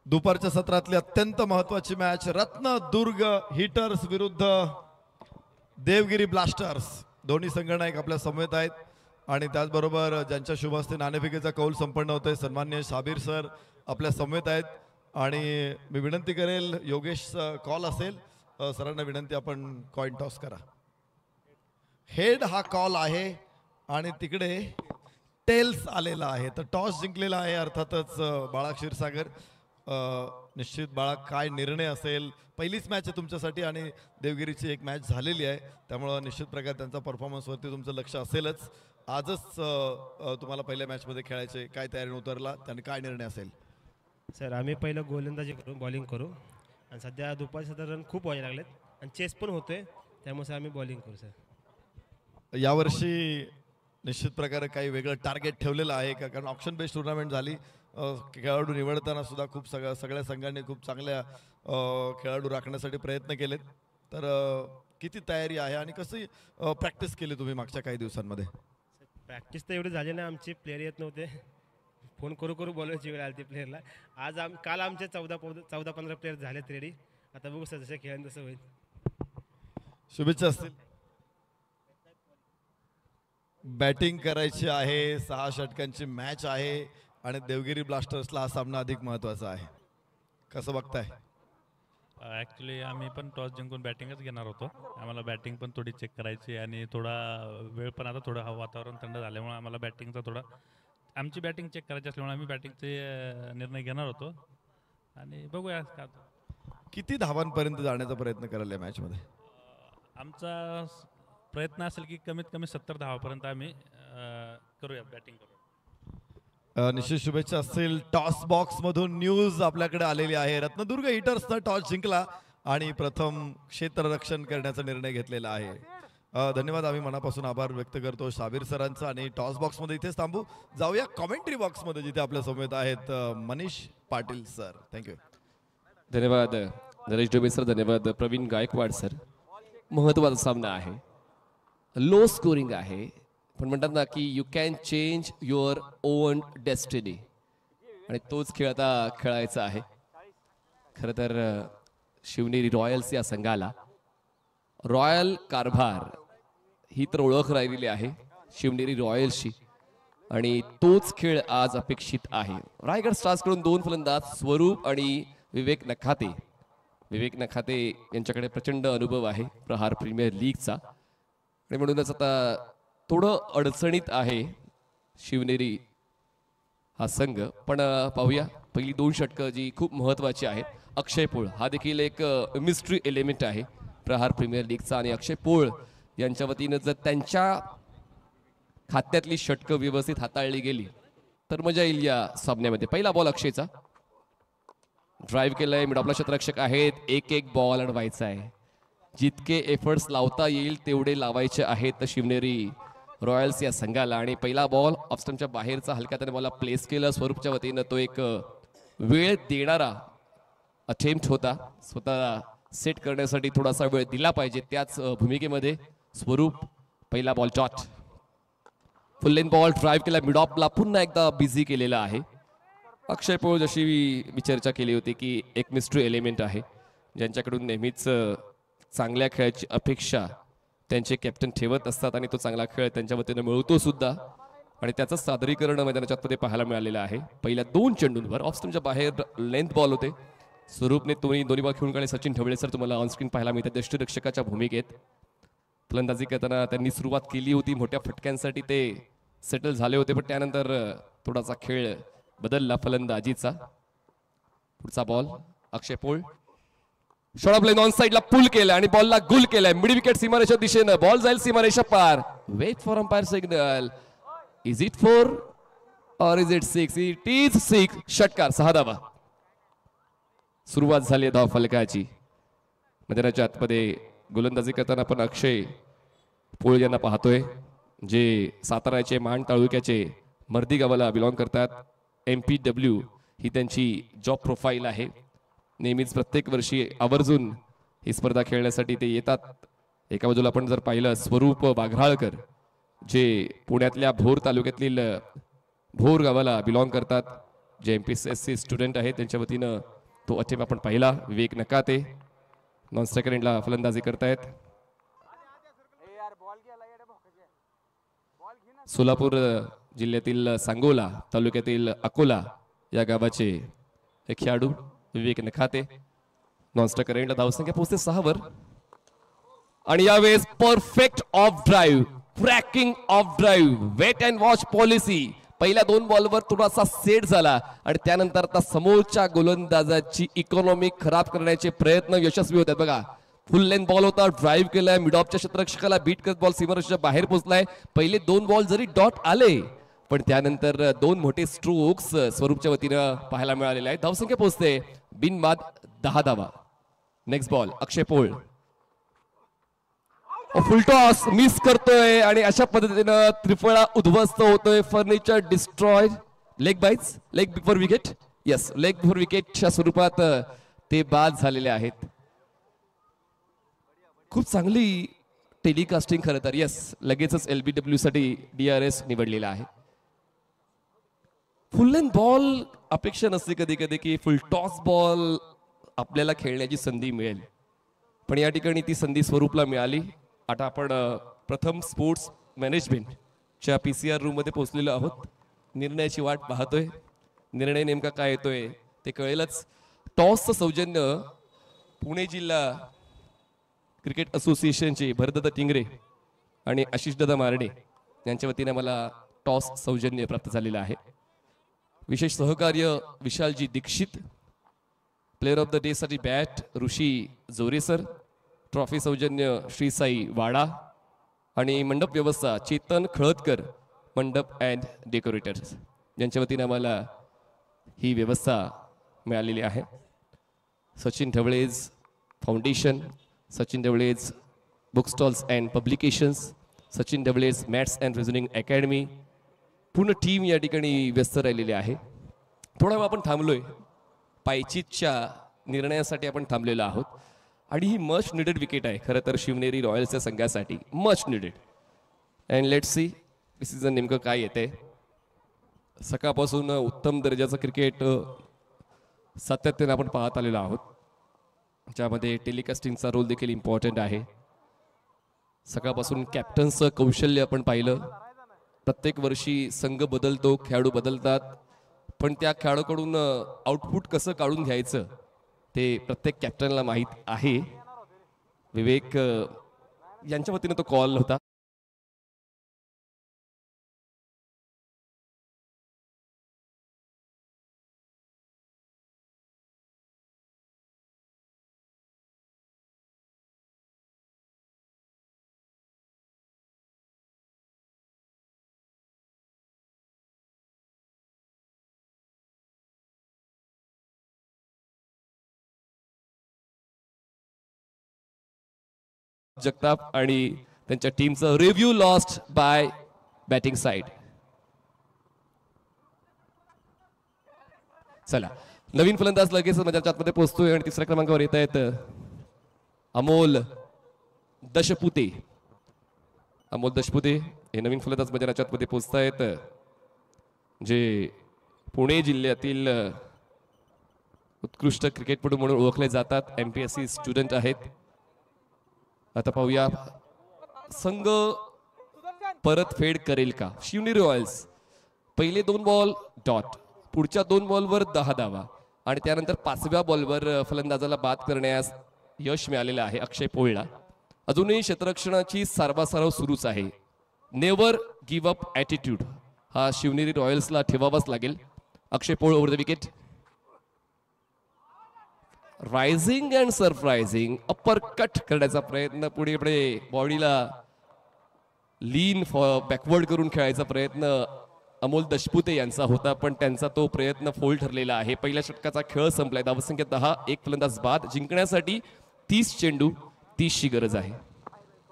Speaker 2: दुपारच्या सत्रातली अत्यंत महत्वाची मॅच. रत्नदुर्ग हिटर्स विरुद्ध देवगिरी ब्लास्टर्स. दोन्ही संघनायक आपल्या समवेत आहेत आणि त्याचबरोबर ज्यांच्या शुभ हस्ते नाणेफेकीचा कौल संपन्न होतोय सन्माननीय शाबीर सर आपल्या समवेत आहेत. आणि मी विनंती करेल योगेश कॉल असेल सरांना विनंती आपण कॉइन टॉस करा. हेड हा कॉल आहे आणि तिकडे टेल्स आलेला आहे. तर टॉस जिंकलेला आहे अर्थातच बाळा क्षीरसागर. निश्चित बाळा काय निर्णय असेल. पहिलीच मॅच आहे तुमच्यासाठी आणि देवगिरीची एक मॅच झालेली आहे त्यामुळं निश्चित प्रकारे त्यांचा परफॉर्मन्सवरती तुमचं लक्ष असेलच. आजच तुम्हाला पहिल्या मॅचमध्ये खेळायचे काय तयारीने उतरला त्याने काय निर्णय असेल.
Speaker 5: सर आम्ही पहिलं गोलंदाजी करू, बॉलिंग करू आणि सध्या दुपारी सध्या रन खूप व्हायला लागलेत आणि चेस पण होतोय त्यामुळे आम्ही बॉलिंग करू. सर
Speaker 2: यावर्षी निश्चित प्रकारे काही वेगळं टार्गेट ठेवलेलं आहे का, कारण ऑप्शन बेस्ड टुर्नामेंट झाली. खेळाडू निवडताना सुद्धा खूप सगळ्या संघांनी खूप चांगल्या खेळाडू राखण्यासाठी प्रयत्न केलेत. तर किती तयारी आहे आणि कशी प्रॅक्टिस केली तुम्ही मागच्या काही दिवसांमध्ये.
Speaker 5: प्रॅक्टिस तर एवढी झाली नाही, आमचे प्लेयर येत नव्हते. फोन करू बोलायची वेळ आली ती प्लेयरला. आज काल आमचे 14-15 प्लेयर झालेत रेडी. आता बघू सर जसं खेळेन तसं होईल.
Speaker 2: शुभेच्छा असतील. बॅटिंग करायची आहे, 6 षटकांची मॅच आहे आणि देवगिरी ब्लास्टर्सला हा सामना अधिक महत्त्वाचा आहे. कसं बघताय.
Speaker 6: ॲक्च्युली आम्ही पण टॉस जिंकून बॅटिंगच घेणार होतो. आम्हाला बॅटिंग पण थोडी चेक करायची आणि थोडा वेळ पण आता थोडं वातावरण थंड झाल्यामुळे आम्हाला बॅटिंगचा थोडा आमची बॅटिंग चेक करायची असल्यामुळे आम्ही बॅटिंगचे निर्णय घेणार होतो आणि बघूया का.
Speaker 2: किती धावांपर्यंत जाण्याचा प्रयत्न कराल या मॅचमध्ये.
Speaker 6: आमचा प्रयत्न असेल की कमीत कमी 70 धावापर्यंत आम्ही करूया बॅटिंग करू.
Speaker 2: निश्चित शुभेच्छा असतील. टॉस बॉक्स मधून न्यूज आपल्याकडे आलेली आहे. रत्नदुर्ग हिटर्सनं टॉस जिंकला आणि प्रथम क्षेत्ररक्षण करण्याचा निर्णय घेतलेला आहे. धन्यवाद. आम्ही मनापासून आभार व्यक्त करतो शाबीर सरांचा. आणि टॉस बॉक्स मध्ये इथेच थांबू, जाऊया कॉमेंट्री बॉक्स मध्ये जिथे आपल्या समवेत आहेत मनीष पाटील सर. थँक्यू.
Speaker 7: धन्यवाद नरेश डोबे सर, धन्यवाद प्रवीण गायकवाड सर. महत्त्वाचा सामना आहे, लो स्कोरिंग आहे, पण म्हणतात ना की you can change your on destiny आणि तोच खेळ आता खेळायचा आहे. खरं तर शिवनेरी रॉयल्स या संघाला रॉयल कारभार ही तर ओळख राहिलेली आहे शिवनेरी रॉयल्सची. आणि तोच खेळ आज अपेक्षित आहे. रायगड स्टार्स कडून 2 फलंदाज स्वरूप आणि विवेक नखाते. विवेक नखाते यांच्याकडे प्रचंड अनुभव आहे प्रहार प्रीमियर लीगचा आणि म्हणूनच आता थोडं अडचणीत आहे शिवनेरी हा संघ. पण पाहूया पहिली 2 षटकं जी खूप महत्त्वाची आहेत. अक्षय पोळ हा देखील एक मिस्ट्री एलिमेंट आहे प्रहार प्रीमियर लीगचा आणि अक्षय पोळ यांच्या वतीनं जर त्यांच्या खात्यातली षटकं व्यवस्थित हाताळली गेली तर मजा येईल या सामन्यामध्ये. पहिला बॉल अक्षयचा. ड्राईव्ह केलंय, मिड ऑफला क्षेत्ररक्षक आहेत. एक बॉल अडवायचा आहे. जितके एफर्ट्स लावता येईल तेवढे लावायचे आहेत शिवनेरी रॉयल्स या संघाला. आणि पहिला बॉल ऑफस्टमच्या बाहेरचा हलक्या त्याने बॉलला प्लेस केला स्वरूपच्या वतीनं. तो एक वेळ देणारा अटेम्प्ट होता. स्वतः सेट करण्यासाठी थोडासा वेळ दिला पाहिजे त्याच भूमिकेमध्ये स्वरूप. पहिला बॉल डॉट. फुल लेन बॉल ड्राईव्ह केला मिड ऑफला, पुन्हा एकदा बिझी केलेला आहे. अक्षय पोळ जशी मी चर्चा केली होती की एक मिस्ट्री एलिमेंट आहे ज्यांच्याकडून नेहमीच चांगल्या खेळाची अपेक्षा त्यांचे कॅप्टन ठेवत असतात आणि तो चांगला खेळ त्यांच्या वतीनं मिळवतो सुद्धा आणि त्याचं सादरीकरण मैदानाच्या आतमध्ये पाहायला मिळालेलं आहे. पहिल्या 2 चेंडूंवर ऑफस्टमच्या बाहेर लेंथ बॉल होते. स्वरूपने दोन्ही बॉल खेळून काढले. सचिन ढवळे सर तुम्हाला ऑनस्क्रीन पाहायला मिळतात यष्टीरक्षकाच्या भूमिकेत. फलंदाजी करताना त्यांनी सुरुवात केली होती मोठ्या फटक्यांसाठी, ते सेटल झाले होते पण त्यानंतर थोडासा खेळ बदलला फलंदाजीचा. पुढचा ball Akshay Pol. Short play on साइडला पुल केला आणि बॉलला गुल केलाय. मिड विकेट सीमारेषा दिशेनं बॉल जाईल सीमारेषा पार. Wait for umpire signal. Is it 4 or is it 6? It is 6. षटकार 6 धावा. सुरुवात झाली धाव फलकाची. मैदानाच्या आतमध्ये गोलंदाजी करताना आपण अक्षय पोळ यांना पाहतोय जे साताराचे मान तालुक्याचे मर्दी गावाला बिलॉंग करतात. MPW ही त्यांची जॉब प्रोफाईल आहे. नेहमीच प्रत्येक वर्षी आवर्जून ही स्पर्धा खेळण्यासाठी ते येतात. एका बाजूला आपण जर पाहिलं स्वरूप वाघराळकर जे पुण्यातल्या भोर तालुक्यातील भोर गावाला बिलॉंग करतात, जे MPSC स्टुडंट आहेत त्यांच्या वतीनं तो अटेम्प आपण पाहिला. विवेक नकाते नॉन स्ट्रायकर एंडला फलंदाजी करतायत. सोलापूर जिल्ह्यातील सांगोला तालुक्यातील अकोला या गावाचे एक खेळाडू विवेक नखाते. नॉन स्ट्रायकर एंडला धावसंख्या पोहोचते 6 वर आणि यावेळेस perfect off drive, cracking off drive, wait and watch policy. पहिल्या 2 बॉलवर थोडासा सेट झाला आणि त्यानंतर आता समोरच्या गोलंदाजाची इकॉनॉमी खराब करण्याचे प्रयत्न यशस्वी होतात. बघा फुल लेंथ बॉल होता, ड्राईव्ह केलाय, मिड ऑफच्या क्षेत्ररक्षकाला बीट करत बॉल सीमारेषेच्या बाहेर पोहोचलाय. पहिले 2 बॉल जरी डॉट आले पण त्यानंतर 2 मोठे स्ट्रोक्स स्वरूपच्या वतीनं पाहायला मिळालेले आहेत. धावसंख्या पोहोचते बिनबाद 10 धावा. Next ball Akshay Pol. Full toss miss करतोय आणि अशा पद्धतीनं त्रिफळा उद्ध्वस्त होतोय. Furniture destroy. Leg byes, leg before wicket. Yes, leg before विकेटच्या स्वरूपात ते बाद झालेले आहेत. खूप चांगली टेलिकास्टिंग खरं तर. येस, लगेचच LBW साठी DRS निवडलेला आहे. फुल लेंथ बॉल अपेक्षा नसते कधी कधी की फुल टॉस बॉल आपल्याला खेळण्याची संधी मिळेल पण या ठिकाणी ती संधी स्वरूपला मिळाली. आता आपण प्रथम स्पोर्ट्स मॅनेजमेंटच्या PCR रूममध्ये पोहोचलेलो आहोत. निर्णयाची वाट पाहतोय. निर्णय नेमका काय येतोय ते कळेलच. टॉसचं सौजन्य पुणे जिल्हा क्रिकेट असोसिएशनचे भरतदादा टिंगरे आणि आशिषदादा मारडे यांच्या वतीने मला टॉस सौजन्य प्राप्त झालेलं आहे. विशेष सहकार्य Vishalji Dikshit. Player of the day साठी बॅट ऋषी जोरेसर. ट्रॉफी सौजन्य श्री साई वाडा आणि मंडप व्यवस्था चेतन खळदकर मंडप अँड डेकोरेटर्स यांच्या वतीने आम्हाला ही व्यवस्था मिळालेली आहे. Sachin Dhawale's foundation, Sachin Dhawale's book stalls and publications, Sachin Dhawale's maths and reasoning academy, पूर्ण टीम या ठिकाणी व्यस्त राहिलेली आहे. थोडा वेळ आपण थांबलोय. पायचीतच्या निर्णयासाठी आपण थांबलेलो आहोत आणि ही मच निडेड विकेट आहे खरं तर शिवनेरी रॉयल्सच्या संघासाठी. Much needed. And let's see decision नेमकं काय येते. सकाळपासून उत्तम दर्जाचं क्रिकेट सातत्याने आपण पाहत आलेलो आहोत ज्यामध्ये टेलिकास्टिंगचा रोल देखील इम्पॉर्टंट आहे. सकाळपासून कॅप्टन्सचं कौशल्य आपण पाहिलं. प्रत्येक वर्षी संघ बदलतो, खेळाडू बदलतात, पण त्या खेळाडूकडून आउटपुट कसं काढून घ्यायचं ते प्रत्येक कॅप्टनला माहीत आहे. विवेक यांच्या वतीने तो कॉल होता. जगताप आणि त्यांच्या टीमचं review lost by batting side. चला नवीन फलंदाज लगेच मैदानाच्या आतमध्ये पोहोचतोय आणि तिसऱ्या क्रमांकावर येत आहेत अमोल दशपुते. अमोल दशपुते हे नवीन फलंदाज मैदानाच्या आतमध्ये पोहोचतायत, जे पुणे जिल्ह्यातील उत्कृष्ट क्रिकेटपटू म्हणून ओळखले जातात. MPSC स्टुडंट आहेत. आता पाहूया संघ परतफेड करेल का. शिवनेरी रॉयल्स पहिले 2 बॉल डॉट, पुढच्या 2 बॉलवर 10 धावा आणि त्यानंतर 5व्या बॉलवर फलंदाजाला बाद करण्यास यश मिळालेलं आहे अक्षय पोळला. अजूनही क्षेत्ररक्षणाची सारवासारव सुरूच आहे. नेव्हर गिव्ह अप ॲटिट्यूड हा शिवनेरी रॉयल्सला ठेवावाच लागेल. Akshay Pol over the wicket. Rising and surprising upper cut करण्याचा प्रयत्न, पुढे पुढे बॉडीला लीन बॅकवर्ड करून खेळायचा प्रयत्न अमोल दशपुते यांचा होता, पण त्यांचा तो प्रयत्न फोल ठरलेला आहे. पहिल्या षटकाचा खेळ संपलाय. धावसंख्या 10, एक फलंदाज बाद. जिंकण्यासाठी 30 चेंडू 30ची गरज आहे.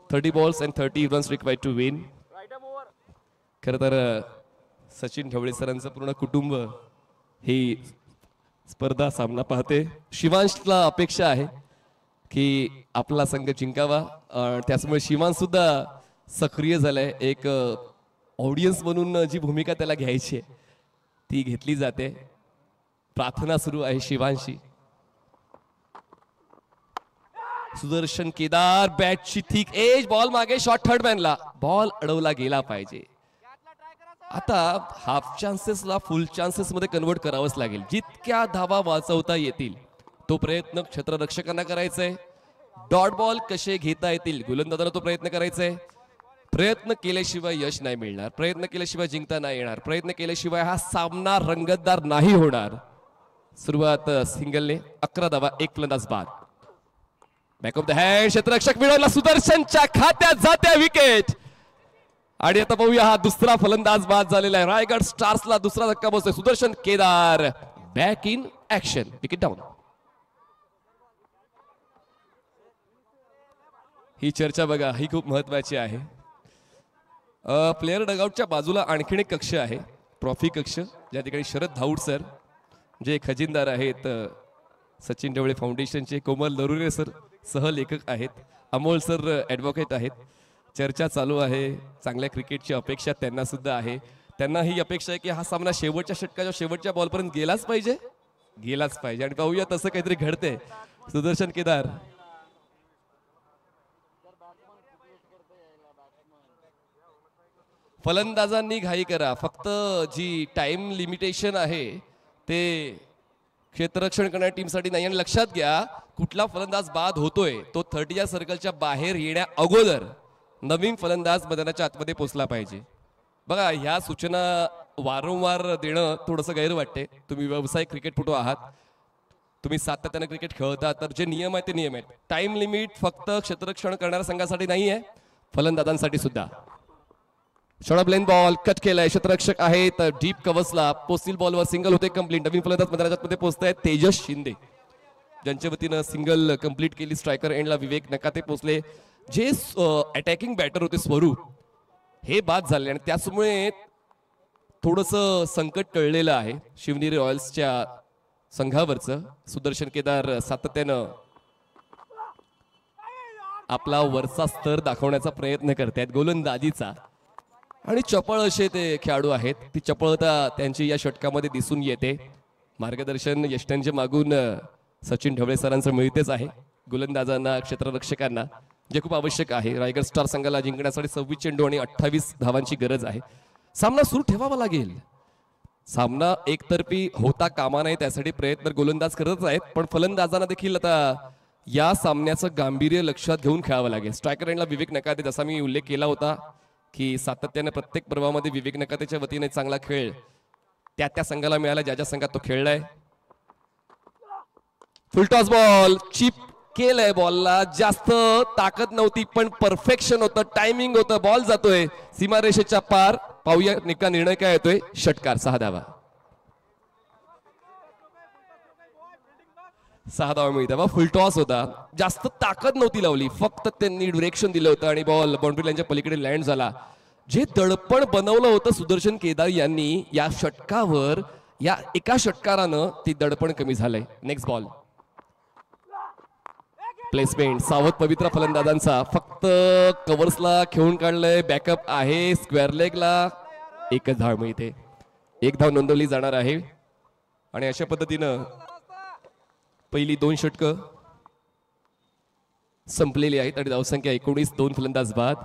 Speaker 7: 30 balls and 30 runs required to win. खरं तर सचिन ढवळे सरांचं पूर्ण कुटुंब ही स्पर्धा सामना पाहते. शिवांशला अपेक्षा आहे की आपला संघ जिंकावा, त्यामुळे शिवांश सुद्धा सक्रिय झालाय. एक ऑडियन्स म्हणून जी भूमिका त्याला घ्यायची आहे ती घेतली जाते. प्रार्थना सुरू आहे शिवांशी. सुदर्शन केदार बॅटची थिक एज, बॉल मागे, शॉट थर्ड मॅनला, बॉल अडवला गेला पाहिजे. आता हाफ चान्सेसला फुल चान्सेस मध्ये कन्वर्ट करावंच लागेल. जितक्या धावा वाचवता येतील तो प्रयत्न क्षेत्ररक्षकांना करायचा आहे. डॉट बॉल कसे घेता येतील गोलंदाजांना तो प्रयत्न करायचा आहे. प्रयत्न केल्याशिवाय यश नाही मिळणार, प्रयत्न केल्याशिवाय जिंकता नाही येणार, प्रयत्न केल्याशिवाय हा सामना रंगतदार नाही होणार. सुरुवात सिंगलने, 11 धावा, एक फलंदाज बाद. बॅक ऑफ द हँड, क्षेत्ररक्षक मिळवला, सुदर्शनच्या खात्यात जात्या विकेट. आणि आता पाहूया हा दुसरा फलंदाज बाद झालेला आहे. रायगड स्टार्सला दुसरा धक्का बसतोय. Sudarshan Kedar back in action, wicket down. ही चर्चा बघा, ही खूप महत्वाची आहे. प्लेअर डगआउटच्या बाजूला आणखीन एक कक्ष आहे, ट्रॉफी कक्ष, ज्या ठिकाणी शरद धाऊड सर जे खजिनदार आहेत, सचिन ढवळे फाउंडेशनचे, कोमल नरुरे सर सहलेखक आहेत, अमोल सर ॲडव्होकेट आहेत. चर्चा चालू आहे. चांगल्या क्रिकेटची अपेक्षा त्यांना सुद्धा आहे. त्यांना ही अपेक्षा आहे की हा सामना शेवटच्या षटकाच्या शेवटच्या बॉलपर्यंत गेलाच पाहिजे, गेलाच पाहिजे. आणि पाहूया तसं काहीतरी घडतंय. सुदर्शन केदार फलंदाजांनी घाई करा. फक्त जी टाइम लिमिटेशन आहे ते क्षेत्ररक्षण करणाऱ्या टीमसाठी नाही. आणि लक्षात घ्या, कुठला फलंदाज बाद होतोय तो 30 सर्कलच्या बाहेर येण्या अगोदर नवीन फलंदाज मैदानाच्या आतमध्ये पोहोचला पाहिजे. बघा, ह्या सूचना वारंवार देणं थोडंसं गैर वाटते. तुम्ही व्यावसायिक क्रिकेटपटू आहात, तुम्ही सातत्याने क्रिकेट खेळता, तर जे नियम आहेत ते नियम आहेत. टाइम लिमिट फक्त क्षेत्ररक्षण करणाऱ्या संघासाठी नाही आहे, फलंदाजांसाठी सुद्धा. शॉर्ट ब्लेन बॉल कट केलाय. क्षेत्ररक्षक आहे तर डीप कव्हर्सला पोस्टिल बॉलवर सिंगल होते कंप्लीट. नवीन फलंदाज मैदानाच्या आतमध्ये पोहोचतायत तेजस शिंदे, ज्यांच्या वतीनं सिंगल कंप्लीट केली. स्ट्रायकर एंडला विवेक नकाते पोहोचले. जे अटॅकिंग बॅटर होते स्वरूप, हे बाद झाले आणि त्यामुळे थोडंसं संकट टळलेलं आहे शिवनेरी रॉयल्सच्या संघावरचं. सुदर्शन केदार सातत्यानं आपला वरचा स्तर दाखवण्याचा प्रयत्न करतायत गोलंदाजीचा, आणि चपळ असे ते खेळाडू आहेत. ती चपळता त्यांची या षटकामध्ये दिसून येते. मार्गदर्शन यष्टांच्या मागून सचिन ढवळे सरांचं मिळतेच आहे गोलंदाजांना, क्षेत्ररक्षकांना, जे खूप आवश्यक आहे. रायगड स्टार संघाला जिंकण्यासाठी 26 चेंडू आणि 28 धावांची गरज आहे. सामना सुरू ठेवावा लागेल. सामना एकतर्फी होता कामा नये त्यासाठी प्रयत्न गोलंदाज करतच आहेत, पण फलंदाजांना देखील आता या सामन्याचं गांभीर्य लक्षात घेऊन खेळावं लागेल. स्ट्रायकर एंडला विवेक नकाते, जसा मी उल्लेख केला होता की सातत्याने प्रत्येक पर्वामध्ये विवेक नकातेच्या वतीने चांगला खेळ त्या संघाला मिळाला ज्या संघात तो खेळलाय. फुलटॉस बॉल चिप केलंय, बॉलला जास्त ताकद नव्हती पण परफेक्शन होतं, टायमिंग होतं, बॉल जातोय सीमारेषेच्या पार. पाहूया निका निर्णय काय येतोय. षटकार, 6 धावा. 6 धावा मिळतात. फुलटॉस होता, जास्त ताकद नव्हती लावली, फक्त त्यांनी डिरेक्शन दिलं होतं आणि बॉल बाउंड्री लाईनच्या पलीकडे लँड झाला. जे दडपण बनवलं होतं सुदर्शन केदार यांनी या षटकावर, या एका षटकारानं ती दडपण कमी झालंय. Next ball. प्लेसमेंट सावध पवित्र फलंदाजांचा, फक्त कव्हर्सला खेळून काढलंय. बॅकअप आहे स्क्वेअर लेगला. एकच धाव मिळते, 1 धाव नोंदवली जाणार आहे. आणि अशा पद्धतीनं पहिली 2 षटकं संपलेली आहेत आणि धावसंख्या 19, 2 फलंदाज बाद,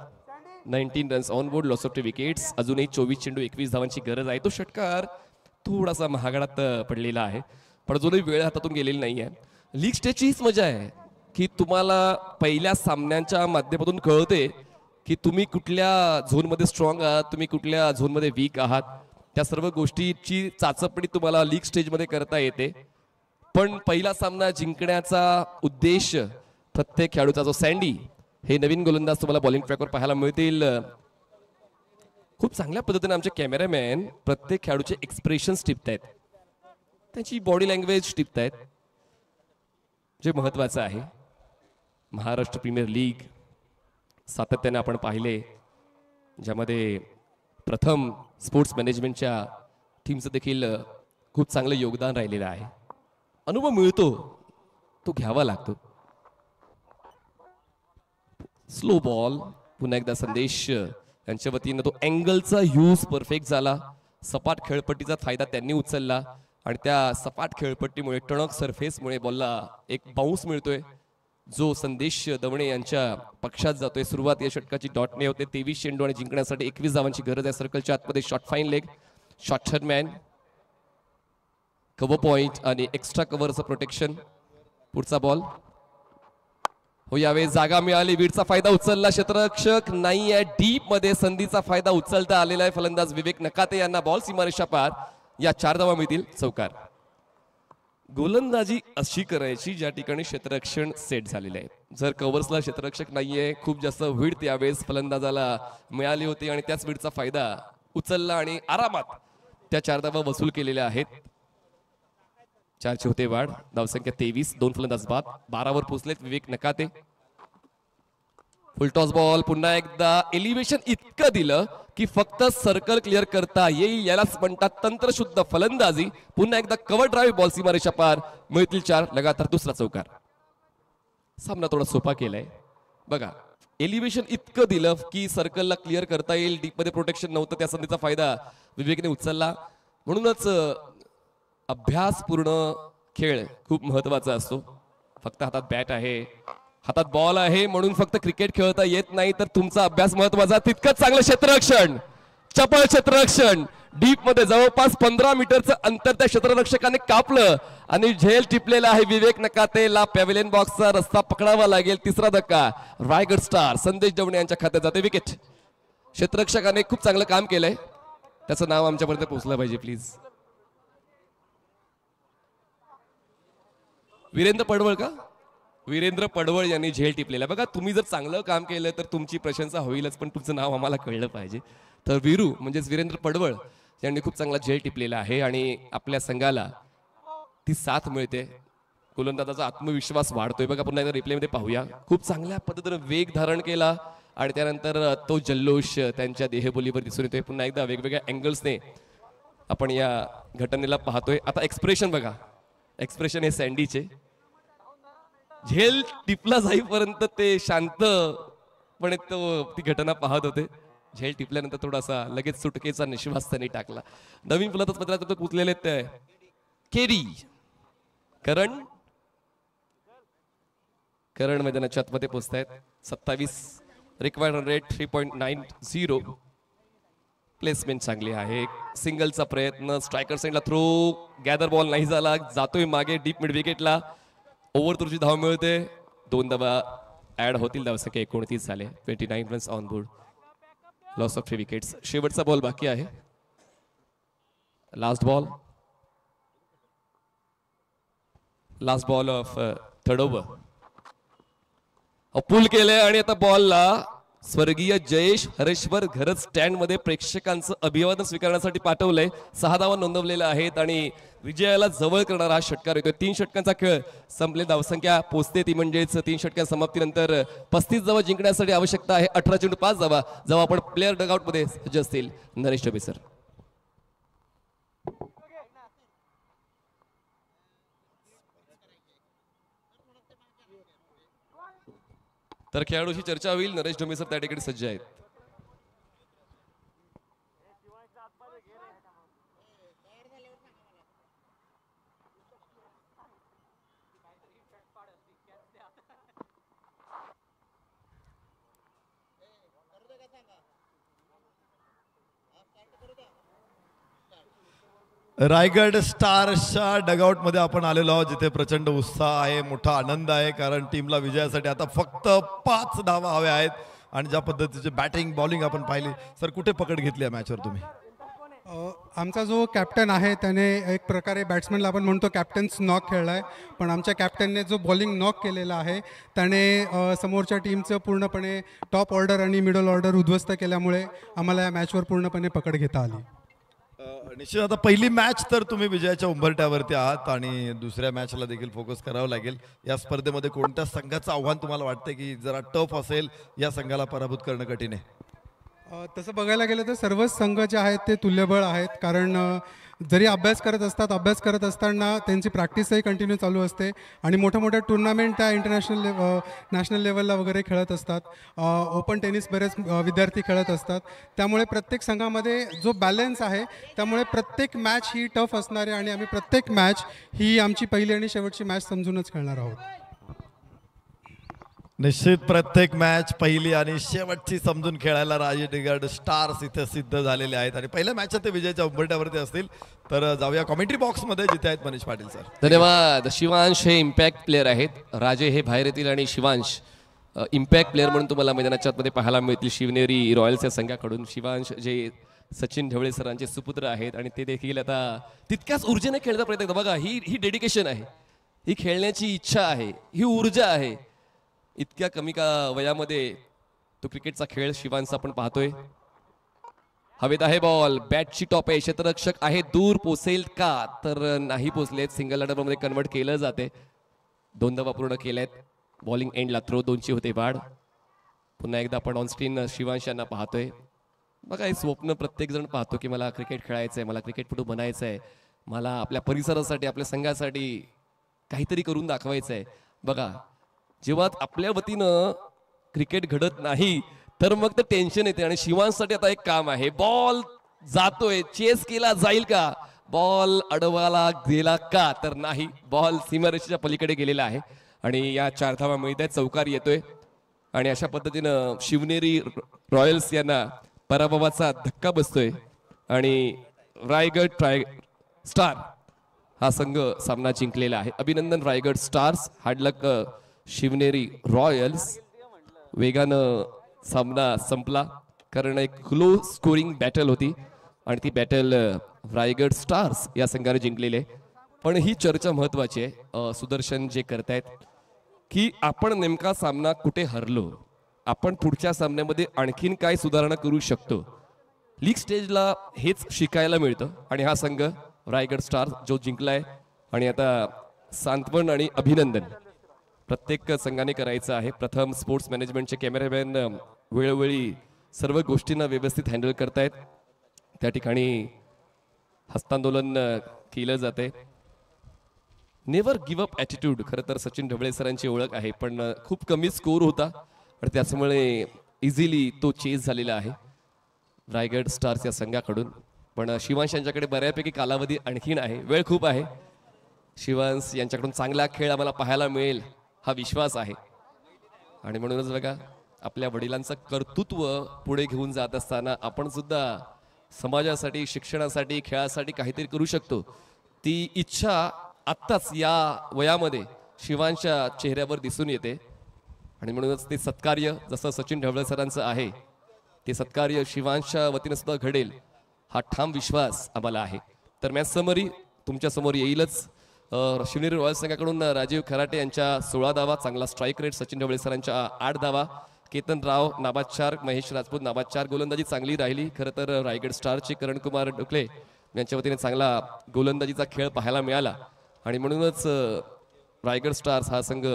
Speaker 7: 19 runs on board, loss of 2 wickets. अजूनही 24 चेंडू 21 धावांची गरज आहे. तो षटकार थोडासा महागडात पडलेला आहे, पण अजूनही वेळ हातातून गेलेली नाही आहे. लीग स्टेजची हीच मजा आहे की तुम्हाला पहिल्या सामन्यांच्या माध्यमातून कळते की तुम्ही कुठल्या झोनमध्ये स्ट्रॉंग आहात, तुम्ही कुठल्या झोनमध्ये वीक आहात. त्या सर्व गोष्टीची चाचपणी तुम्हाला लीग स्टेजमध्ये करता येते. पण पहिला सामना जिंकण्याचा उद्देश प्रत्येक खेळाडूचा, जो सँडी, हे नवीन गोलंदाज तुम्हाला बॉलिंग ट्रॅकवर पाहायला मिळतील. खूप चांगल्या पद्धतीने आमचे कॅमेरामॅन प्रत्येक खेळाडूचे एक्सप्रेशन्स टिपतायत, त्यांची बॉडी लँग्वेज टिपतायत, जे महत्वाचं आहे. महाराष्ट्र प्रीमियर लीग सातत्याने आपण पाहिले, ज्यामध्ये प्रथम स्पोर्ट्स मॅनेजमेंटच्या टीमचं देखील खूप चांगलं योगदान राहिलेलं आहे. अनुभव मिळतो, तो घ्यावा लागतो. स्लो बॉल, पुन्हा एकदा संदेश यांच्या वतीनं तो अँगलचा यूज परफेक्ट झाला. सपाट खेळपट्टीचा फायदा त्यांनी उचलला आणि त्या सपाट खेळपट्टीमुळे, टणक सरफेसमुळे बॉलला एक बाउन्स मिळतोय, जो संदेश दवणे यांच्या पक्षात जातोय. सुरुवात या षटकाची डॉटने होते. 23 चेंडू आणि जिंकण्यासाठी 21 धावांची गरज आहे. सर्कलच्या आतमध्ये शॉर्ट फाईन लेग, शॉर्ट हॅडमॅन, कव्हर पॉइंट आणि एक्स्ट्रा कव्हरचं प्रोटेक्शन. पुढचा बॉल हो, यावेळी जागा मिळाली, वीडचा फायदा उचलला, क्षेत्ररक्षक नाही आहे डीप मध्ये. संधीचा फायदा उचलता आलेला आहे फलंदाज विवेक नकाते यांना. बॉल सीमारेषा पार, या 4 धावा मिळतील. चौकार. गोलंदाजी अशी करायची ज्या ठिकाणी क्षेत्ररक्षण सेट झालेलं आहे. जर कव्हर्सला क्षेत्ररक्षक नाहीये, खूप जास्त विड्थ यावेळेस फलंदाजाला मिळाली होती आणि त्याच विड्थचा फायदा उचलला आणि आरामात त्या 4 धावा वसूल केलेल्या आहेत. 4ची होते वाढ. धावसंख्या 23, 2 फलंदाज बाद. 12 वर पोहोचलेत विवेक नकाते. फुलटॉस बॉल, पुन्हा एकदा एलिव्हेशन इतकं दिलं की फक्त सर्कल क्लिअर करता येईल, यालाच म्हणतात तंत्रशुद्ध फलंदाजी. पुन्हा एकदा कव्हर ड्राईव्ह, बॉल सीमारेषा पार, मिळतील 4. लगातार दुसरा चौकार. सामना थोडा सोपा केलाय बघा. एलिव्हेशन इतकं दिलं की सर्कलला क्लिअर करता येईल, डीप मध्ये प्रोटेक्शन नव्हतं, त्या संधीचा फायदा विवेकने उचलला. म्हणूनच अभ्यासपूर्ण खेळ खूप महत्वाचा असतो. फक्त हातात बॅट आहे, हातात बॉल आहे म्हणून फक्त क्रिकेट खेळता येत नाही, तर तुमचा अभ्यास महत्वाचा. तितकंच चांगलं क्षेत्ररक्षण, चपळ क्षेत्ररक्षण, डीप मध्ये जवळपास 15 मीटरचं अंतर त्या क्षेत्ररक्षकाने कापलं आणि झेल टिपलेला आहे विवेक नकातेला. पॅव्हिलियन बॉक्सचा रस्ता पकडावा लागेल. 3रा धक्का. रायगड स्टार संदेश दवणे यांच्या खात्यात जाते विकेट. क्षेत्ररक्षकाने खूप चांगलं काम केलंय, त्याचं नाव आमच्यापर्यंत पोहोचलं पाहिजे प्लीज. वीरेंद्र पडवळ का? वीरेंद्र पडवळ यांनी झेल टिपलेला. बघा, तुम्ही जर चांगलं काम केलं तर तुमची प्रशंसा होईलच, पण तुमचं नाव आम्हाला कळलं पाहिजे. तर वीरू म्हणजेच वीरेंद्र पडवळ यांनी खूप चांगला झेल टिपलेला आहे आणि आपल्या संघाला ती साथ मिळते. गोलंदाजाचा आत्मविश्वास वाढतोय. बघा, पुन्हा एकदा रिप्लेमध्ये पाहूया. खूप चांगल्या पद्धतीने वेग धारण केला आणि त्यानंतर तो जल्लोष त्यांच्या देहबोलीवर दिसून येतोय. पुन्हा एकदा वेगवेगळ्या अँगल्सने आपण या घटनेला पाहतोय. आता एक्सप्रेशन बघा, एक्सप्रेशन हे सँडीचे. झेल टिपला जाईपर्यंत ते शांतपणे ती घटना पाहत होते. झेल टिपल्यानंतर थोडासा लगेच सुटकेचा निश्वास त्यांनी टाकला. नवीन फलंदाज पत्रात कुतलेले ते केरी करण मैदानाच्या आतमध्ये पोहोचतायत. 27 रिक्वायर्ड रन रेट 3.90. प्लेसमेंट चांगली आहे. सिंगलचा प्रयत्न, स्ट्रायकर साईडला थ्रो, गॅदर बॉल नाही झाला, जातोय मागे डीप मिड विकेटला. ओव्हर थ्रोची धाव मिळते. 2 धावा ऍड होतील. धावसंख्या 29 झाले. 29 runs on board. Loss of 3 wickets. शेवटचा बॉल बाकी आहे. Last ball of third over. Pull केलंय आणि आता बॉलला स्वर्गीय जयेश हरेश्वर घरत स्टँड मध्ये प्रेक्षकांचं अभिवादन स्वीकारण्यासाठी पाठवलंय. 6 धावा नोंदवलेल्या आहेत आणि विजयाला जवळ करणारा हा षटकार येतोय. 3 षटकांचा खेळ संपले. धावसंख्या पोहोचते ती म्हणजेच 3 षटकां समाप्तीनंतर 35 धावा जिंकण्यासाठी आवश्यकता आहे 18 चेंडू 5 धावा. जेव्हा आपण प्लेअर डगआउट मध्ये सज्ज असतील नरेश डबे सर. तर खेळाडूशी चर्चा होईल. नरेश डोमे सर त्या ठिकाणी सज्ज आहेत.
Speaker 2: रायगड स्टार्सच्या डगआउट मध्ये आपण आलेलो आहोत, जिथे प्रचंड उत्साह आहे, मोठा आनंद आहे, कारण टीमला विजयासाठी आता फक्त 5 धावा हव्या आहेत. आणि ज्या पद्धतीचे बॅटिंग बॉलिंग आपण पाहिली सर, कुठे पकड घेतली या मॅचवर तुम्ही?
Speaker 8: आमचा जो कॅप्टन आहे त्याने एक प्रकारे बॅट्समॅनला आपण म्हणतो कॅप्टन्स नॉक खेळला आहे, पण आमच्या कॅप्टनने जो बॉलिंग नॉक केलेला आहे त्याने समोरच्या टीमचं पूर्णपणे टॉप ऑर्डर आणि मिडल ऑर्डर उद्ध्वस्त केल्यामुळे आम्हाला या मॅचवर पूर्णपणे पकड घेता आली.
Speaker 2: निश्चित आता पहिली मॅच तर तुम्ही विजयाच्या उंबरठ्यावरती आहात आणि दुसऱ्या मॅचला देखील फोकस करावं लागेल. या स्पर्धेमध्ये कोणत्या संघाचं आव्हान तुम्हाला वाटतं की जरा टफ असेल, या संघाला पराभूत करणं कठीण आहे?
Speaker 8: तसं बघायला गेलं तर सर्वच संघ जे आहेत ते तुल्यबळ आहेत, कारण जरी अभ्यास करत असताना त्यांची प्रॅक्टिसही कंटिन्यू चालू असते आणि मोठ्या टुर्नामेंट त्या इंटरनॅशनल नॅशनल लेवलला वगैरे खेळत असतात. ओपन टेनिस बरेच विद्यार्थी खेळत असतात. त्यामुळे प्रत्येक संघामध्ये जो बॅलन्स आहे त्यामुळे प्रत्येक मॅच ही टफ असणार आहे आणि आम्ही प्रत्येक मॅच ही आमची पहिली आणि शेवटची मॅच समजूनच खेळणार आहोत.
Speaker 2: निश्चित प्रत्येक मॅच पहिली आणि शेवटची समजून खेळायला रायगड स्टार्स इथे सिद्ध झालेले आहेत आणि पहिल्या मॅचच्या ते विजयाच्या उंबरठ्यावरती असतील. तर जाऊया कॉमेंट्री बॉक्स मध्ये, जिथे आहेत मनीष पाटील सर.
Speaker 7: धन्यवाद. शिवांश हे इम्पॅक्ट प्लेअर आहेत, राजे हे बाहेर येतील आणि शिवांश इम्पॅक्ट प्लेअर म्हणून तुम्हाला मैदानाच्या आतमध्ये पाहायला मिळतील शिवनेरी रॉयल्स या संघाकडून. शिवांश जे सचिन ढवळे सरांचे सुपुत्र आहेत आणि ते देखील आता तितक्याच ऊर्जेने खेळता प्रयत्न करतात. बघा, ही डेडिकेशन आहे, ही खेळण्याची इच्छा आहे, ही ऊर्जा आहे. इतक्या कमी वयामध्ये तो क्रिकेटचा खेळ शिवांश आपण पाहतोय. हवेत आहे बॉल, बॅटची टॉप आहे, क्षेत्ररक्षक आहे, दूर पोचेल का? तर नाही पोचलेत. सिंगल मध्ये कन्वर्ट केलं जाते. 2 धावा पूर्ण केल्यात. बॉलिंग एंडला थ्रो 2ची होते वाढ. पुन्हा एकदा आपण ऑनस्क्रीन शिवांश यांना पाहतोय. बघा, हे स्वप्न प्रत्येक जण पाहतो की मला क्रिकेट खेळायचं आहे, मला क्रिकेटपटू बनायचं आहे, मला आपल्या परिसरासाठी आपल्या संघासाठी काहीतरी करून दाखवायचं आहे. बघा, जेव्हा आपल्या वतीनं क्रिकेट घडत नाही तर मग ते टेन्शन येते आणि शिवांशसाठी आता एक काम आहे. बॉल जातोय, चेस केला जाईल का? बॉल अडवाला गेला का? तर नाही, बॉल सीमारेषेच्या पलीकडे गेलेला आहे आणि या 4 धावा मिळतात. चौकार येतोय आणि अशा पद्धतीनं शिवनेरी रॉयल्स यांना पराभवाचा धक्का बसतोय आणि रायगड स्टार हा संघ सामना जिंकलेला आहे. अभिनंदन रायगड स्टार्स. हार्ड लक शिवनेरी रॉयल्स. वेगानं सामना संपला कारण एक लो स्कोरिंग बॅटल होती आणि ती बॅटल रायगड स्टार्स या संघाने जिंकलेली आहे. पण ही चर्चा महत्वाची आहे. सुदर्शन जे करतायत की आपण नेमका सामना कुठे हरलो, आपण पुढच्या सामन्यामध्ये आणखीन काय सुधारणा करू शकतो. लीग स्टेजला हेच शिकायला मिळतं आणि हा संघ रायगड स्टार्स जो जिंकलाय आणि आता सांत्वन आणि अभिनंदन प्रत्येक संघाने करायचं आहे. प्रथम स्पोर्ट्स मॅनेजमेंटचे कॅमेरामॅन वेळोवेळी सर्व गोष्टींना व्यवस्थित हँडल करतायत. त्या ठिकाणी हस्तांदोलन केलं जाते. नेव्हर गिव्ह अप ॲटिट्यूड खरं तर सचिन ढवळे सरांची ओळख आहे, पण खूप कमी स्कोर होता आणि त्याच्यामुळे इझिली तो चेस झालेला आहे रायगड स्टार्स या संघाकडून. पण शिवांश यांच्याकडे बऱ्यापैकी कालावधी आणखीन आहे, वेळ खूप आहे. शिवांश यांच्याकडून चांगला खेळ आम्हाला पाहायला मिळेल हा विश्वास आहे आणि म्हणूनच बघा, आपल्या वडिलांचं कर्तृत्व पुढे घेऊन जात असताना आपण सुद्धा समाजासाठी, शिक्षणासाठी, खेळासाठी काहीतरी करू शकतो, ती इच्छा आत्ताच या वयामध्ये शिवांच्या चेहऱ्यावर दिसून येते. आणि म्हणूनच ते सत्कार्य जसं सचिन ढवळे सरांचं आहे, ते सत्कार्य शिवांच्या वतीनं सुद्धा घडेल हा ठाम विश्वास आम्हाला आहे. तर मॅच समरी तुमच्या समोर येईलच. शिवनेरी रॉयल्स संघाकडून राजीव खराटे यांच्या 16 धावा, चांगला स्ट्राईक रेट. सचिन ढवळे सरांच्या 8 धावा. केतन राव नाबाद 4, महेश राजपूत नाबाद 4. गोलंदाजी चांगली राहिली. खरं तर रायगड स्टारचे करण कुमार डुकले यांच्या वतीने चांगला गोलंदाजीचा खेळ पाहायला मिळाला आणि म्हणूनच रायगड स्टार्स हा संघ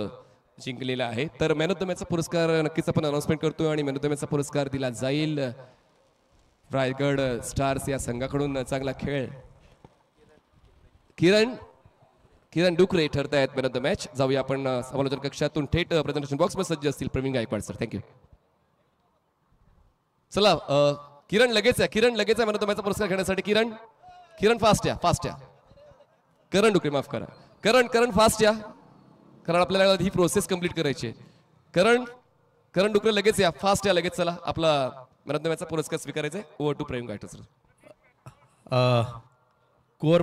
Speaker 7: जिंकलेला आहे. तर मॅन ऑफ द मॅचचा पुरस्कार नक्कीच आपण अनाउन्समेंट करतो आणि मॅन ऑफ द मॅचचा पुरस्कार दिला जाईल रायगड स्टार्स या संघाकडून. चांगला खेळ. किरण डुकरे ठरत आहेत मॅन ऑफ द मॅच. जाऊया आपण समालोचन कक्षातून थेट प्रेझेंटेशन बॉक्समध्ये सज्ज असतील प्रवीण गायकवाड सर. थँक्यू. चला किरण लगेच आहे मॅन ऑफ द मॅचचा पुरस्कार घेण्यासाठी. किरण फास्ट या. करण डुकरे माफ करा. करण फास्ट या, कारण आपल्याला ही प्रोसेस कंप्लीट करायची आहे. करण डुकरे लगेच या, फास्ट या लगेच. चला आपला मॅन ऑफ द मॅचचा पुरस्कार स्वीकारायचा आहे. Over to Pravin Gaikwad sir.
Speaker 1: Core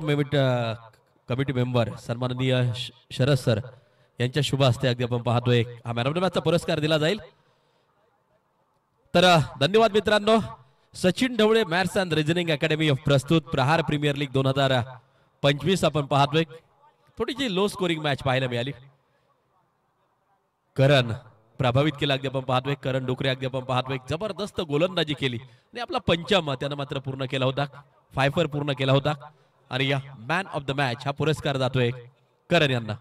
Speaker 1: committee member सन्माननीय शरद सर यांच्या शुभ हस्ते अगदी आपण पाहतोय हा मॅन ऑफ द मॅचचा पुरस्कार दिला जाईल. तर धन्यवाद मित्रांनो. Sachin Dhawale maths and reasoning academy of प्रस्तुत प्रहार प्रीमियर लीग 2025 आपण पाहतोय. थोडीशी लो स्कोरिंग मॅच पाहायला मिळाली. करण प्रभावित केला अगदी आपण पाहतोय. करण डुकरे अगदी आपण पाहतोय जबरदस्त गोलंदाजी केली आणि आपला पंचम त्यानं मात्र पूर्ण केला होता. 5 पूर्ण केला होता आणि या मॅन ऑफ द मॅच हा पुरस्कार जातोय करण यांना.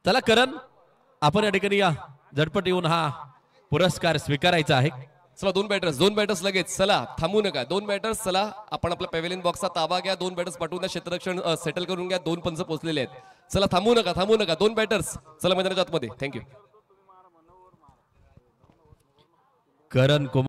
Speaker 1: चला करण, आपण या ठिकाणी या झटपट येऊन हा पुरस्कार स्वीकारायचा आहे.
Speaker 7: चला दोन बॅटर्स लगेच. चला थांबू नका. 2 बॅटर्स चला आपण आपला पॅव्हेलियन बॉक्सचा ताबा घ्या. 2 बॅटर्स पाठवून द्या. क्षेत्ररक्षण सेटल करून घ्या. 2 पंच पोहोचलेले आहेत. चला थांबू नका. 2 बॅटर्स चला मैदानाच्या आतमध्ये. थँक्यू.
Speaker 1: करण कुमार